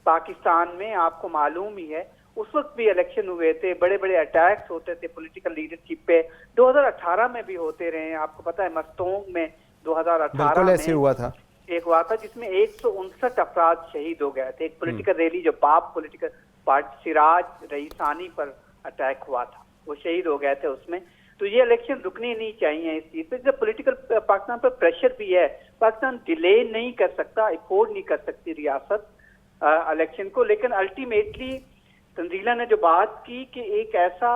पाकिस्तान में, आपको मालूम ही है, उस वक्त भी इलेक्शन हुए थे, बड़े बड़े अटैक्स होते थे पॉलिटिकल लीडरशिप पे, 2018 में भी होते रहे हैं। आपको पता है मस्तोंग में 2018 में ऐसे हुआ था, एक हुआ था जिसमें 159 अफराद शहीद हो गए थे। एक पॉलिटिकल रैली जो पाप पॉलिटिकल पार्टी सिराज रईसानी पर अटैक हुआ था, वो शहीद हो गए थे उसमें। तो ये इलेक्शन रुकनी नहीं चाहिए इस चीज पे। जब पॉलिटिकल पाकिस्तान पर प्रेशर भी है, पाकिस्तान डिले नहीं कर सकता, अफोर्ड नहीं कर सकती रियासत इलेक्शन को। लेकिन अल्टीमेटली तंजीला ने जो बात की कि एक ऐसा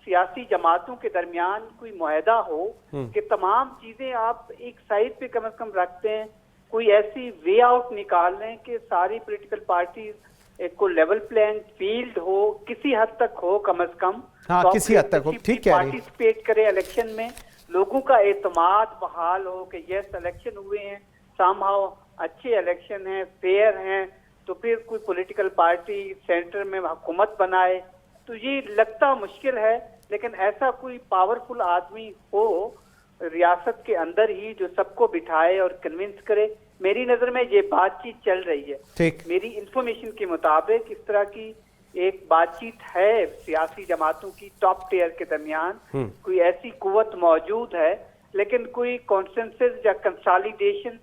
सियासी जमातों के दरमियान कोई मुआहदा हो कि तमाम चीजें आप एक साइड पे कम से कम रखते हैं, कोई ऐसी वे आउट निकाल लें कि सारी पॉलिटिकल पार्टी को लेवल प्लेइंग फील्ड हो, किसी हद तक हो कम से कम। हाँ, तो किसी हद तक हो, ठीक कह रही हैं। पार्टिसिपेट करे इलेक्शन में, लोगों का एतमाद बहाल हो कि यस इलेक्शन हुए हैं, समहाउ अच्छे इलेक्शन हैं, फेयर हैं, तो फिर कोई पॉलिटिकल पार्टी सेंटर में हुकूमत बनाए। तो ये लगता मुश्किल है, लेकिन ऐसा कोई पावरफुल आदमी हो रियासत के अंदर ही जो सबको बिठाए और कन्विंस करे। मेरी नजर में ये बातचीत चल रही है, ठीक, मेरी इंफॉर्मेशन के मुताबिक इस तरह की एक बातचीत है सियासी जमातों की टॉप टियर के दरमियान। कोई ऐसी कुव्वत मौजूद है, लेकिन कोई कॉन्सेंसस या कंसोलिडेशन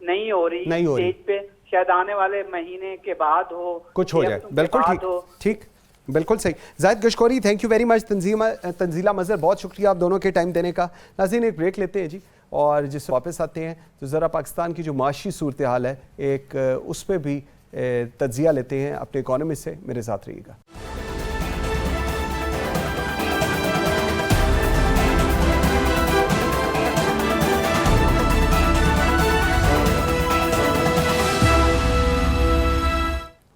नहीं हो रही स्टेज पे। शायद आने वाले महीने के बाद हो, कुछ हो जाए। बिल्कुल ठीक, बिल्कुल सही। Zahid Gashkori, thank you very much. Tanzila Mazhar, बहुत शुक्रिया आप दोनों के टाइम देने का। नाज़रीन, एक ब्रेक लेते हैं जी, और जिससे वापस आते हैं तो ज़रा पाकिस्तान की जो माशी सूरत हाल है एक उस पर भी तज्जिया लेते हैं अपने इकोनॉमिस्ट से। मेरे साथ रहिएगा।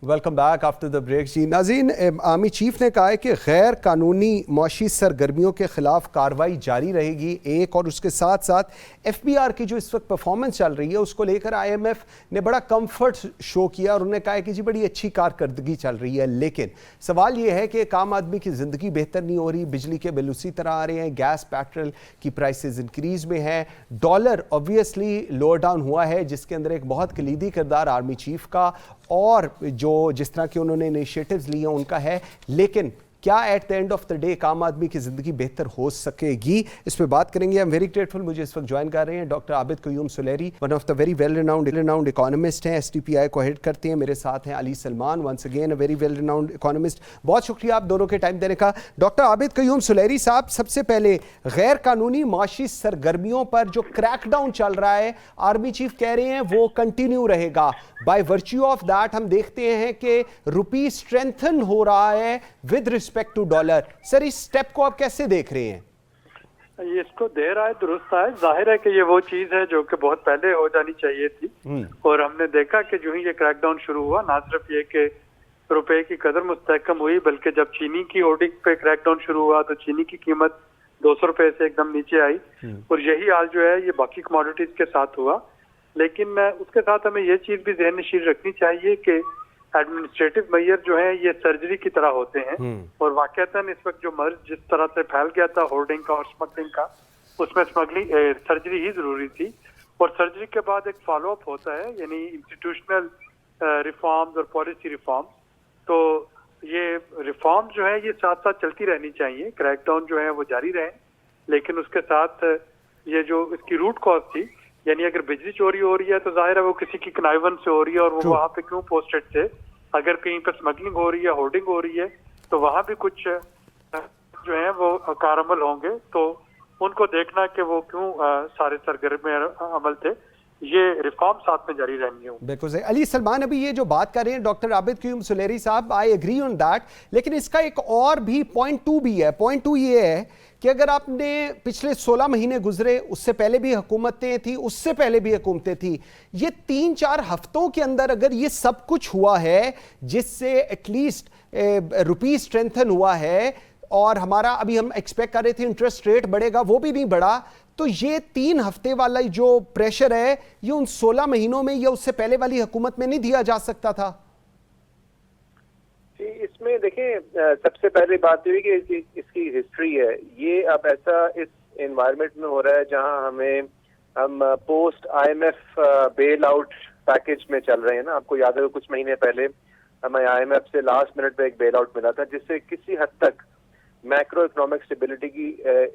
Welcome back after the break. जी नाज़रीन, आर्मी चीफ ने कहा है कि गैर कानूनी मौशी सरगर्मियों के खिलाफ कार्रवाई जारी रहेगी एक, और उसके साथ साथ FBR की जो इस वक्त परफॉर्मेंस चल रही है उसको लेकर IMF ने बड़ा कंफर्ट शो किया और उन्होंने कहा है कि जी बड़ी अच्छी कारकर्दगी चल रही है। लेकिन सवाल ये है कि आम आदमी की ज़िंदगी बेहतर नहीं हो रही, बिजली के बिल उसी तरह आ रहे हैं, गैस पेट्रोल की प्राइसेस इंक्रीज़ में है, डॉलर ऑब्वियसली लोअर डाउन हुआ है, जिसके अंदर एक बहुत कलीदी किरदार आर्मी चीफ का और जो जिस तरह के उन्होंने इनिशिएटिव्स लिए उनका है। लेकिन क्या at the end of the day आम आदमी की ज़िंदगी बेहतर हो सकेगी, इस पर बात करेंगे। आई एम वेरी ग्रेटफुल, मुझे इस वक्त ज्वाइन कर रहे हैं doctor Abid Qayyum Suleri, one of the very well renowned economist हैं, STPI को हेड करते हैं। मेरे साथ हैं Ali Salman, once again a very well renowned economist. बहुत शुक्रिया आप दोनों के टाइम देने का। डॉक्टर आबिद क़य्यूम सुलेरी साहब, सबसे पहले गैर कानूनी माशी सरगर्मियों पर जो क्रैकडाउन चल रहा है, आर्मी चीफ कह रहे हैं वो कंटिन्यू रहेगा। बाय वर्च्यू ऑफ दैट हम देखते हैं कि रुपी स्ट्रेंथन हो रहा है with respect to dollar. Sir, इस स्टेप को आप कैसे देख रहे हैं? ये इसको देर आए दुरुस्त आए। जाहिर है कि ये वो चीज है जो कि बहुत पहले हो जानी चाहिए थी, और हमने देखा कि जो ही ये क्रैकडाउन शुरू हुआ, ना सिर्फ ये कि रुपए की कदर मुस्तहकम हुई, बल्कि जब चीनी की होर्डिंग पे क्रैकडाउन शुरू हुआ तो चीनी की कीमत 200 रुपए से एकदम नीचे आई, और यही हाल जो है ये बाकी कमोडिटीज के साथ हुआ। लेकिन उसके साथ हमें ये चीज भी ज़हन नशीर रखनी चाहिए कि एडमिनिस्ट्रेटिव मेजर जो है ये सर्जरी की तरह होते हैं, और वाकईतन इस वक्त जो मर्ज जिस तरह से फैल गया था होर्डिंग का और स्मगलिंग का, उसमें सर्जरी ही जरूरी थी। और सर्जरी के बाद एक फॉलो अप होता है, यानी इंस्टीट्यूशनल रिफॉर्म्स और पॉलिसी रिफॉर्म्स। तो ये रिफॉर्म जो है ये साथ साथ चलती रहनी चाहिए, क्रैकडाउन जो है वो जारी रहे, लेकिन उसके साथ ये जो इसकी रूट कॉज थी, यानी अगर बिजली चोरी हो रही है तो जाहिर है वो किसी की कनाइवन से हो रही है, और वो वहाँ पे क्यों पोस्टेड थे। अगर कहीं पर स्मगलिंग हो रही है, होर्डिंग हो रही है, तो वहाँ भी कुछ जो है वो कारअमल होंगे, तो उनको देखना कि वो क्यों सारे सरगर्म अमल थे। ये रिफॉर्म साथ में जारी रहनी है। बिल्कुल सही। अली सलमान, अभी ये जो बात कर रहे हैं डॉक्टर आबिद क़य्यूम सुलेरी साहब, आई एग्री ऑन दैट, लेकिन इसका एक और भी पॉइंट टू भी है। पॉइंट टू ये है कि अगर आपने पिछले 16 महीने गुजरे, उससे पहले भी हुकूमतें थी, उससे पहले भी हुकूमतें थी, ये 3-4 हफ्तों के अंदर अगर ये सब कुछ हुआ है जिससे एटलीस्ट रुपी स्ट्रेंथन हुआ है, और हमारा अभी हम एक्सपेक्ट कर रहे थे इंटरेस्ट रेट बढ़ेगा, वो भी नहीं बढ़ा, तो ये 3 हफ्ते वाला जो प्रेशर है ये उन 16 महीनों में या उससे पहले वाली हुकूमत में नहीं दिया जा सकता था। इसमें देखें, सबसे पहले बात हुई कि इसकी हिस्ट्री है। ये अब ऐसा इस एनवायरनमेंट में हो रहा है जहां हम post IMF bail out package में चल रहे हैं ना। आपको याद है कुछ महीने पहले हमें IMF से लास्ट मिनट पे एक बेल आउट मिला था, जिससे किसी हद तक मैक्रो इकोनॉमिक स्टेबिलिटी की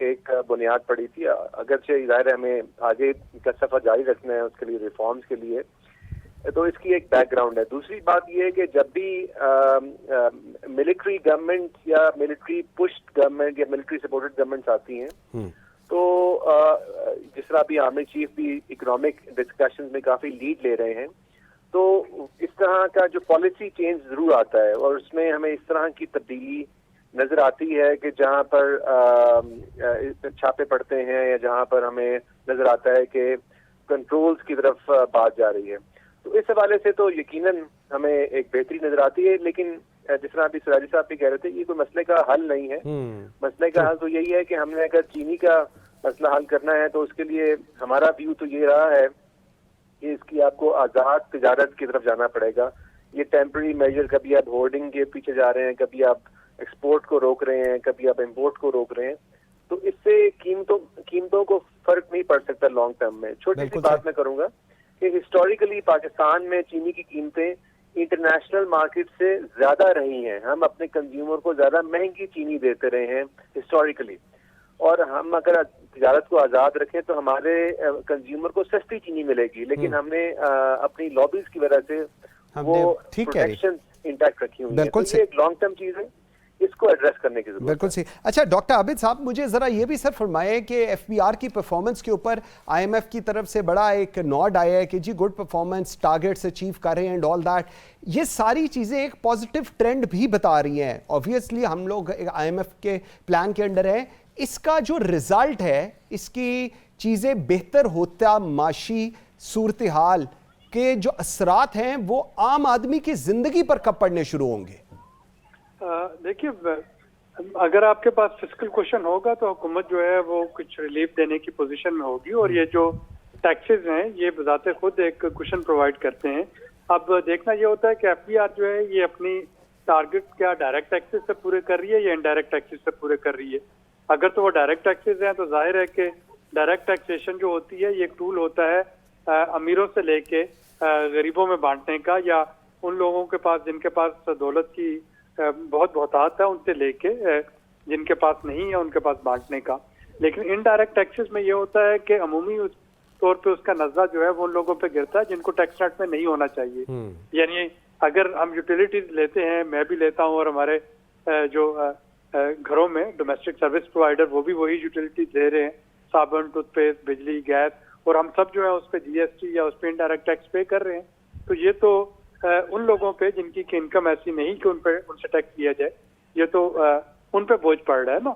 एक बुनियाद पड़ी थी। अगरचे ज़ाहिर है हमें आगे का सफर जारी रखना है, उसके लिए रिफॉर्म्स के लिए, तो इसकी एक बैकग्राउंड है। दूसरी बात यह है कि जब भी मिलिट्री गवर्नमेंट या मिलिट्री पुश्ड गवर्नमेंट या मिलिट्री सपोर्टेड गवर्नमेंट्स आती हैं, तो जिस तरह अभी आर्मी चीफ भी इकोनॉमिक डिस्कशन में काफी लीड ले रहे हैं, तो इस तरह का जो पॉलिसी चेंज जरूर आता है और उसमें हमें इस तरह की तब्दीली नजर आती है कि जहां पर छापे पड़ते हैं या जहां पर हमें नजर आता है कि कंट्रोल्स की तरफ बात जा रही है। तो इस हवाले से तो यकीनन हमें एक बेहतरी नजर आती है, लेकिन जिस तरह अभी सिराजी साहब भी कह रहे थे, ये कोई मसले का हल नहीं है। मसले का हल तो यही है कि हमने अगर चीनी का मसला हल करना है तो उसके लिए हमारा व्यू तो ये रहा है कि इसकी आपको आज़ाद तिजारत की तरफ जाना पड़ेगा। ये टेम्पररी मेजर, कभी आप होर्डिंग के पीछे जा रहे हैं, कभी आप एक्सपोर्ट को रोक रहे हैं, कभी आप इम्पोर्ट को रोक रहे हैं, तो इससे कीमतों को फर्क नहीं पड़ सकता लॉन्ग टर्म में। छोटी सी बात मैं करूंगा कि हिस्टोरिकली पाकिस्तान में चीनी की कीमतें इंटरनेशनल मार्केट से ज्यादा रही हैं। हम अपने कंज्यूमर को ज्यादा महंगी चीनी देते रहे हैं हिस्टोरिकली, और हम अगर तिजारत को आजाद रखें तो हमारे कंज्यूमर को सस्ती चीनी मिलेगी, लेकिन हमने अपनी लॉबीज की वजह से वो प्रोटेक्शन इंटैक्ट रखी हुई है। तो ये एक लॉन्ग टर्म चीज है, इसको एड्रेस करने की जरूरत है। बिल्कुल सही। अच्छा डॉक्टर आबिद साहब, मुझे जरा ये भी सर फरमाएं कि एफबीआर की परफॉर्मेंस के ऊपर IMF की तरफ से बड़ा एक नॉड आया है कि जी गुड परफॉर्मेंस, टारगेट्स अचीव कर रहे हैं एंड ऑल दैट। ये सारी चीजें एक पॉजिटिव ट्रेंड भी बता रही हैं। ऑब्वियसली हम लोग IMF के प्लान के अंडर है, इसका जो रिजल्ट है, इसकी चीजें बेहतर होता माशी सूरत हाल के जो असरात हैं वो आम आदमी की जिंदगी पर कब पड़ने शुरू होंगे? देखिए, अगर आपके पास फिस्कल क्वेश्चन होगा तो हुकूमत जो है वो कुछ रिलीफ देने की पोजीशन में होगी, और ये जो टैक्सेस हैं ये बजाते खुद एक क्वेश्चन प्रोवाइड करते हैं। अब देखना ये होता है कि एफबीआर जो है ये अपनी टारगेट क्या डायरेक्ट टैक्सेस से पूरे कर रही है या इनडायरेक्ट टैक्सेस से पूरे कर रही है। अगर तो वो डायरेक्ट टैक्सेस हैं तो जाहिर है कि डायरेक्ट टैक्सेशन जो होती है ये एक टूल होता है अमीरों से लेके गरीबों में बांटने का, या उन लोगों के पास जिनके पास दौलत की बहुत बहुतात है उनसे लेके जिनके पास नहीं है उनके पास बांटने का। लेकिन इनडायरेक्ट टैक्सेस में ये होता है कि अमूमी तौर पे उसका नज़ा जो है वो उन लोगों पे गिरता है जिनको टैक्स नेट में नहीं होना चाहिए। यानी अगर हम यूटिलिटीज लेते हैं, मैं भी लेता हूँ, और हमारे जो घरों में डोमेस्टिक सर्विस प्रोवाइडर वो भी वही यूटिलिटीज ले रहे हैं, साबुन, टूथपेस्ट, बिजली, गैस, और हम सब जो है उस पर GST या उस पर इनडायरेक्ट टैक्स पे कर रहे हैं। तो ये तो उन लोगों पे जिनकी इनकम ऐसी नहीं कि उनसे टैक्स दिया जाए, ये तो उन पे बोझ पड़ रहा है ना।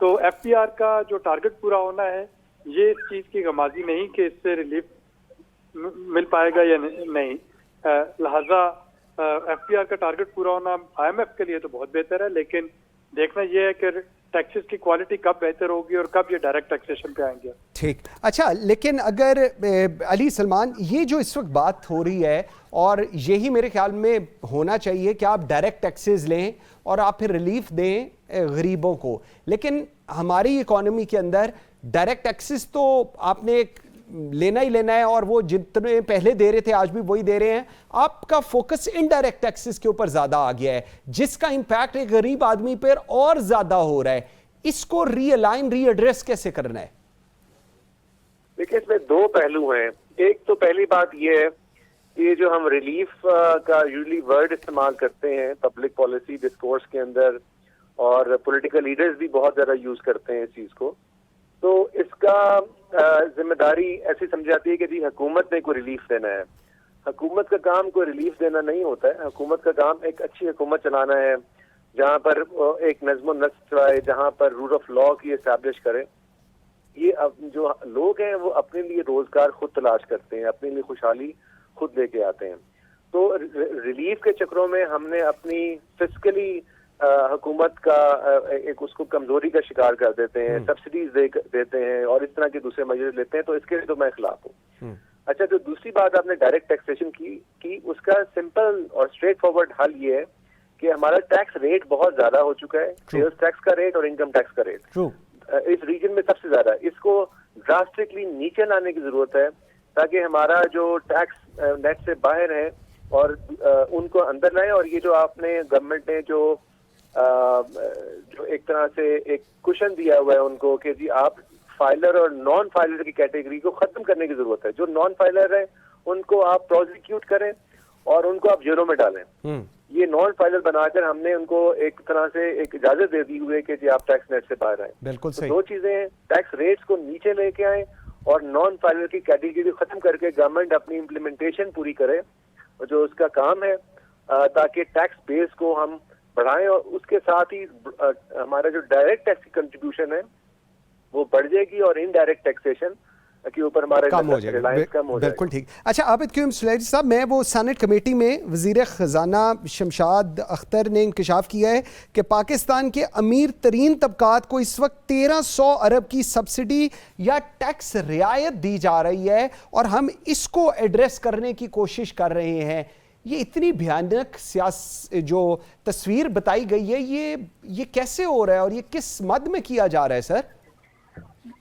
तो एफबीआर का जो टारगेट पूरा होना है ये इस चीज की गमाजी नहीं कि इससे रिलीफ मिल पाएगा या नहीं। लिहाजा एफबीआर का टारगेट पूरा होना IMF के लिए तो बहुत बेहतर है, लेकिन देखना यह है कि टैक्सेस की क्वालिटी कब बेहतर होगी और कब ये डायरेक्ट टैक्सेशन पे आएंगे। ठीक। अच्छा, लेकिन अगर अली सलमान, ये जो इस वक्त बात हो रही है और यही मेरे ख्याल में होना चाहिए कि आप डायरेक्ट टैक्सेस लें और आप फिर रिलीफ दें गरीबों को, लेकिन हमारी इकोनॉमी के अंदर डायरेक्ट टैक्सेस तो आपने लेना ही लेना है और वो जितने पहले दे रहे थे आज भी वही दे रहे हैं। आपका फोकस इनडायरेक्ट टैक्सेस के ऊपर ज्यादा आ गया है, जिसका इंपैक्ट एक गरीब आदमी पर और ज्यादा हो रहा है। इसको रीअलाइन, रीएड्रेस कैसे करना है? देखिए, इसमें दो पहलू हैं। एक तो पहली बात ये है, ये जो हम रिलीफ का यूजुअली वर्ड इस्तेमाल करते हैं पब्लिक पॉलिसी डिस्कोर्स के अंदर, और पॉलिटिकल लीडर्स भी बहुत ज्यादा यूज करते हैं इस चीज को, तो इसका जिम्मेदारी ऐसी समझी जाती है कि जी हुकूमत ने कोई रिलीफ देना है। हुकूमत का काम कोई रिलीफ देना नहीं होता है। हुकूमत का काम एक अच्छी हुकूमत चलाना है, जहाँ पर एक नज़्म नस्क चलाए, जहाँ पर रूल ऑफ लॉ की एस्टैब्लिश करे। ये जो लोग हैं वो अपने लिए रोजगार खुद तलाश करते हैं, अपने लिए खुशहाली खुद लेके आते हैं। तो रिलीफ के चक्रों में हमने अपनी फिस्कली हुकूमत का एक उसको कमजोरी का शिकार कर देते हैं, सब्सिडीज देते हैं और इस तरह के दूसरे मेजर्स लेते हैं, तो इसके लिए तो मैं खिलाफ हूँ। अच्छा, जो दूसरी बात आपने डायरेक्ट टैक्सेशन की उसका सिंपल और स्ट्रेट फॉरवर्ड हल ये है कि हमारा टैक्स रेट बहुत ज्यादा हो चुका है, सेल्स टैक्स का रेट और इनकम टैक्स का रेट इस रीजन में सबसे ज्यादा। इसको ड्रास्टिकली नीचे लाने की जरूरत है ताकि हमारा जो टैक्स नेट से बाहर है और उनको अंदर लाएं। और ये जो आपने गवर्नमेंट ने जो एक तरह से एक कुशन दिया हुआ है उनको कि जी आप फाइलर और नॉन फाइलर की कैटेगरी को खत्म करने की जरूरत है। जो नॉन फाइलर है उनको आप प्रोसिक्यूट करें और उनको आप जेलों में डालें। ये नॉन फाइलर बनाकर हमने उनको एक तरह से एक इजाजत दे दी हुई है कि जी आप टैक्स नेट से बाहर आए। बिल्कुल सही। तो दो चीजें, टैक्स रेट्स को नीचे लेके आए और नॉन फाइलर की कैटेगरी को खत्म करके गवर्नमेंट अपनी इम्प्लीमेंटेशन पूरी करे जो उसका काम है, ताकि टैक्स बेस को हम बढ़ाएं और उसके साथ ही हमारा जो डायरेक्ट टैक्स की कंट्रीब्यूशन है वो बढ़ जाएगी और इनडायरेक्ट टैक्सेशन के ऊपर हमारा कम हो जाएगा। बिल्कुल ठीक। अच्छा आबिद क्यूम सुलैरी साहब, मैं वो सेनेट कमेटी में वजीर ख़जाना शमशाद अख्तर ने इंकशाफ किया है कि पाकिस्तान के अमीर तरीन तबकात को इस वक्त 1300 अरब की सब्सिडी या टैक्स रियायत दी जा रही है और हम इसको एड्रेस करने की कोशिश कर रहे हैं। ये इतनी भयानक जो तस्वीर बताई गई है, ये कैसे हो रहा है और ये किस मद में किया जा रहा है सर?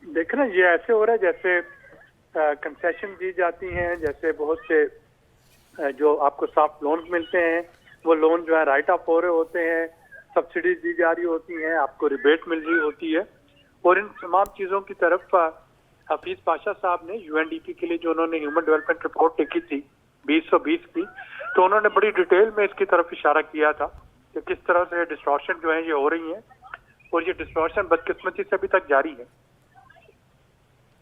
देख रहे हैं, ये ऐसे हो रहा है जैसे कंसेशन दी जाती हैं, जैसे बहुत से जो आपको सॉफ्ट लोन मिलते हैं वो लोन जो है राइट ऑफ हो रहे होते हैं, सब्सिडीज दी जा रही होती हैं, आपको रिबेट मिल रही होती है। और इन तमाम चीज़ों की तरफ हफीज पाशा साहब ने यूएनडीपी के लिए जो उन्होंने ह्यूमन डेवलपमेंट रिपोर्ट लिखी थी 2020 की, तो उन्होंने बड़ी डिटेल में इसकी तरफ इशारा किया था कि किस तरह से डिस्टॉर्शन जो है ये हो रही हैं और ये डिस्टॉर्शन बदकिस्मती से अभी तक जारी है।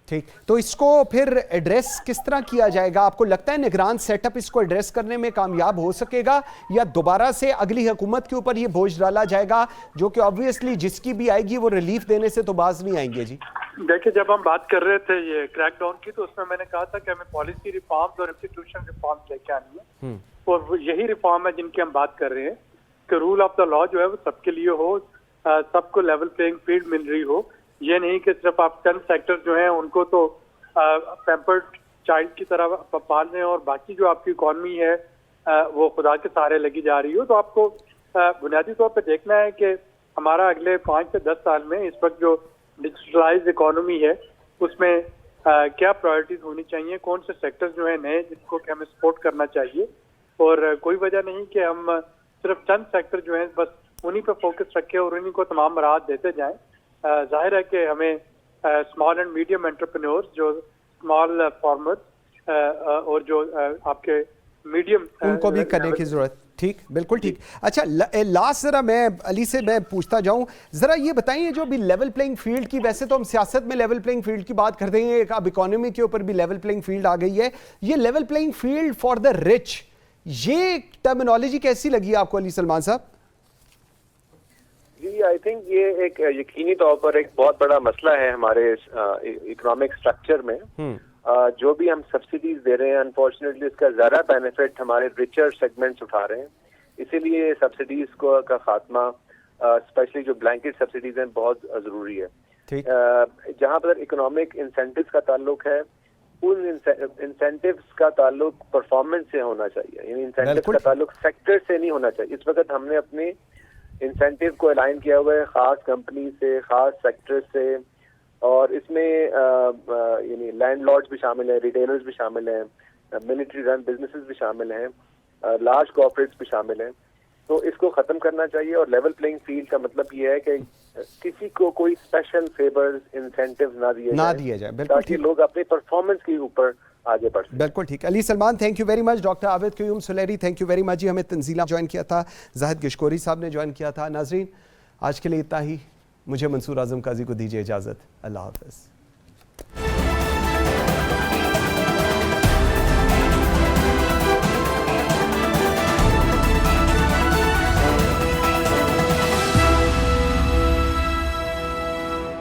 ठीक, तो इसको फिर एड्रेस किस तरह किया जाएगा? आपको लगता है निगरान सेटअप इसको एड्रेस करने में कामयाब हो सकेगा या दोबारा से अगली हुकूमत के ऊपर ये बोझ डाला जाएगा जो कि ऑब्वियसली जिसकी भी आएगी वो रिलीफ देने से तो बाज नहीं आएंगे? जी देखिए, जब हम बात कर रहे थे ये क्रैकडाउन की तो उसमें मैंने कहा था कि हमें पॉलिसी रिफॉर्म्स और इंस्टीट्यूशन रिफॉर्म्स लेके आनी है और यही रिफॉर्म है जिनकी हम बात कर रहे हैं कि रूल ऑफ द लॉ जो है वो सबके लिए हो, सबको लेवल प्लेइंग फील्ड मिल रही हो। ये नहीं कि सिर्फ आप 10 सेक्टर जो हैं उनको तो पैम्पर्ड चाइल्ड की तरह पाल रहे हैं और बाकी जो आपकी इकॉनमी है वो खुदा के सहारे लगी जा रही हो। तो आपको बुनियादी तौर पर देखना है कि हमारा अगले 5 से 10 साल में इस वक्त जो डिजिटलाइज इकॉनमी है उसमें क्या प्रायोरिटीज होनी चाहिए, कौन से सेक्टर जो है नए जिनको कि हमें सपोर्ट करना चाहिए। और कोई वजह नहीं कि हम सिर्फ चंद सेक्टर जो है बस उन्हीं पर फोकस रखें और उन्हीं को तमाम राहत देते जाएं। जाहिर है कि हमें स्मॉल एंड मीडियम एंटरप्रेन्योर्स, जो स्मॉल फार्मर्स और जो आपके मीडियम, उनको भी करने की जरूरत। ठीक, बिल्कुल ठीक। अच्छा लास्ट जरा मैं अली से मैं पूछता जाऊं, जरा ये बताइए जो भी लेवल प्लेइंग फील्ड की, वैसे तो हम सियासत में लेवल प्लेइंग फील्ड की बात करते हैं, अब इकोनॉमी के ऊपर भी लेवल प्लेइंग फील्ड आ गई है, ये level playing field for the rich, ये टर्मिनोलॉजी कैसी लगी आपको अली सलमान साहब? जी, आई थिंक ये एक यकीनी तौर पर एक बहुत बड़ा मसला है हमारे इकोनॉमिक स्ट्रक्चर में। जो भी हम सब्सिडीज दे रहे हैं अनफॉर्चुनेटली इसका ज्यादा बेनिफिट हमारे रिचर सेगमेंट्स उठा रहे हैं। इसीलिए सब्सिडीज को का खात्मा, स्पेशली जो ब्लैंकेट सब्सिडीज हैं, बहुत जरूरी है। जहां पर इकोनॉमिक इंसेंटिव्स का ताल्लुक है, उन इंसेंटिव्स का ताल्लुक परफॉर्मेंस से होना चाहिए, यानी इंसेंटिव का ताल्लुक सेक्टर से नहीं होना चाहिए। इस वक्त हमने अपने इंसेंटिव को अलाइन किया हुआ है खास कंपनी से, खास सेक्टर से, और इसमें यानी लैंडलॉर्ड्स भी शामिल हैं, रिटेलर्स भी शामिल हैं, मिलिट्री रन बिजनेसेस भी शामिल हैं, लार्ज कॉर्पोरेट्स भी शामिल हैं। तो इसको खत्म करना चाहिए और लेवल प्लेइंग फील्ड का मतलब ये है कि किसी को कोई स्पेशल फेवर्स, इंसेंटिव ना दिए जाए ताकि लोग अपने परफॉर्मेंस के ऊपर आगे बढ़ सकते। बिल्कुल ठीक। Ali Salman, thank you very much. Doctor Abid Qayyum Suleri, thank you very much जी। हमें तंजीला ज्वाइन किया था, जाहिद गिशकोरी साहब ने ज्वाइन किया था। नाजरीन, आज के लिए इतना ही। मुझे मंसूर आजम काजी को दीजिए इजाज़त। अल्लाह हाफ़िज़।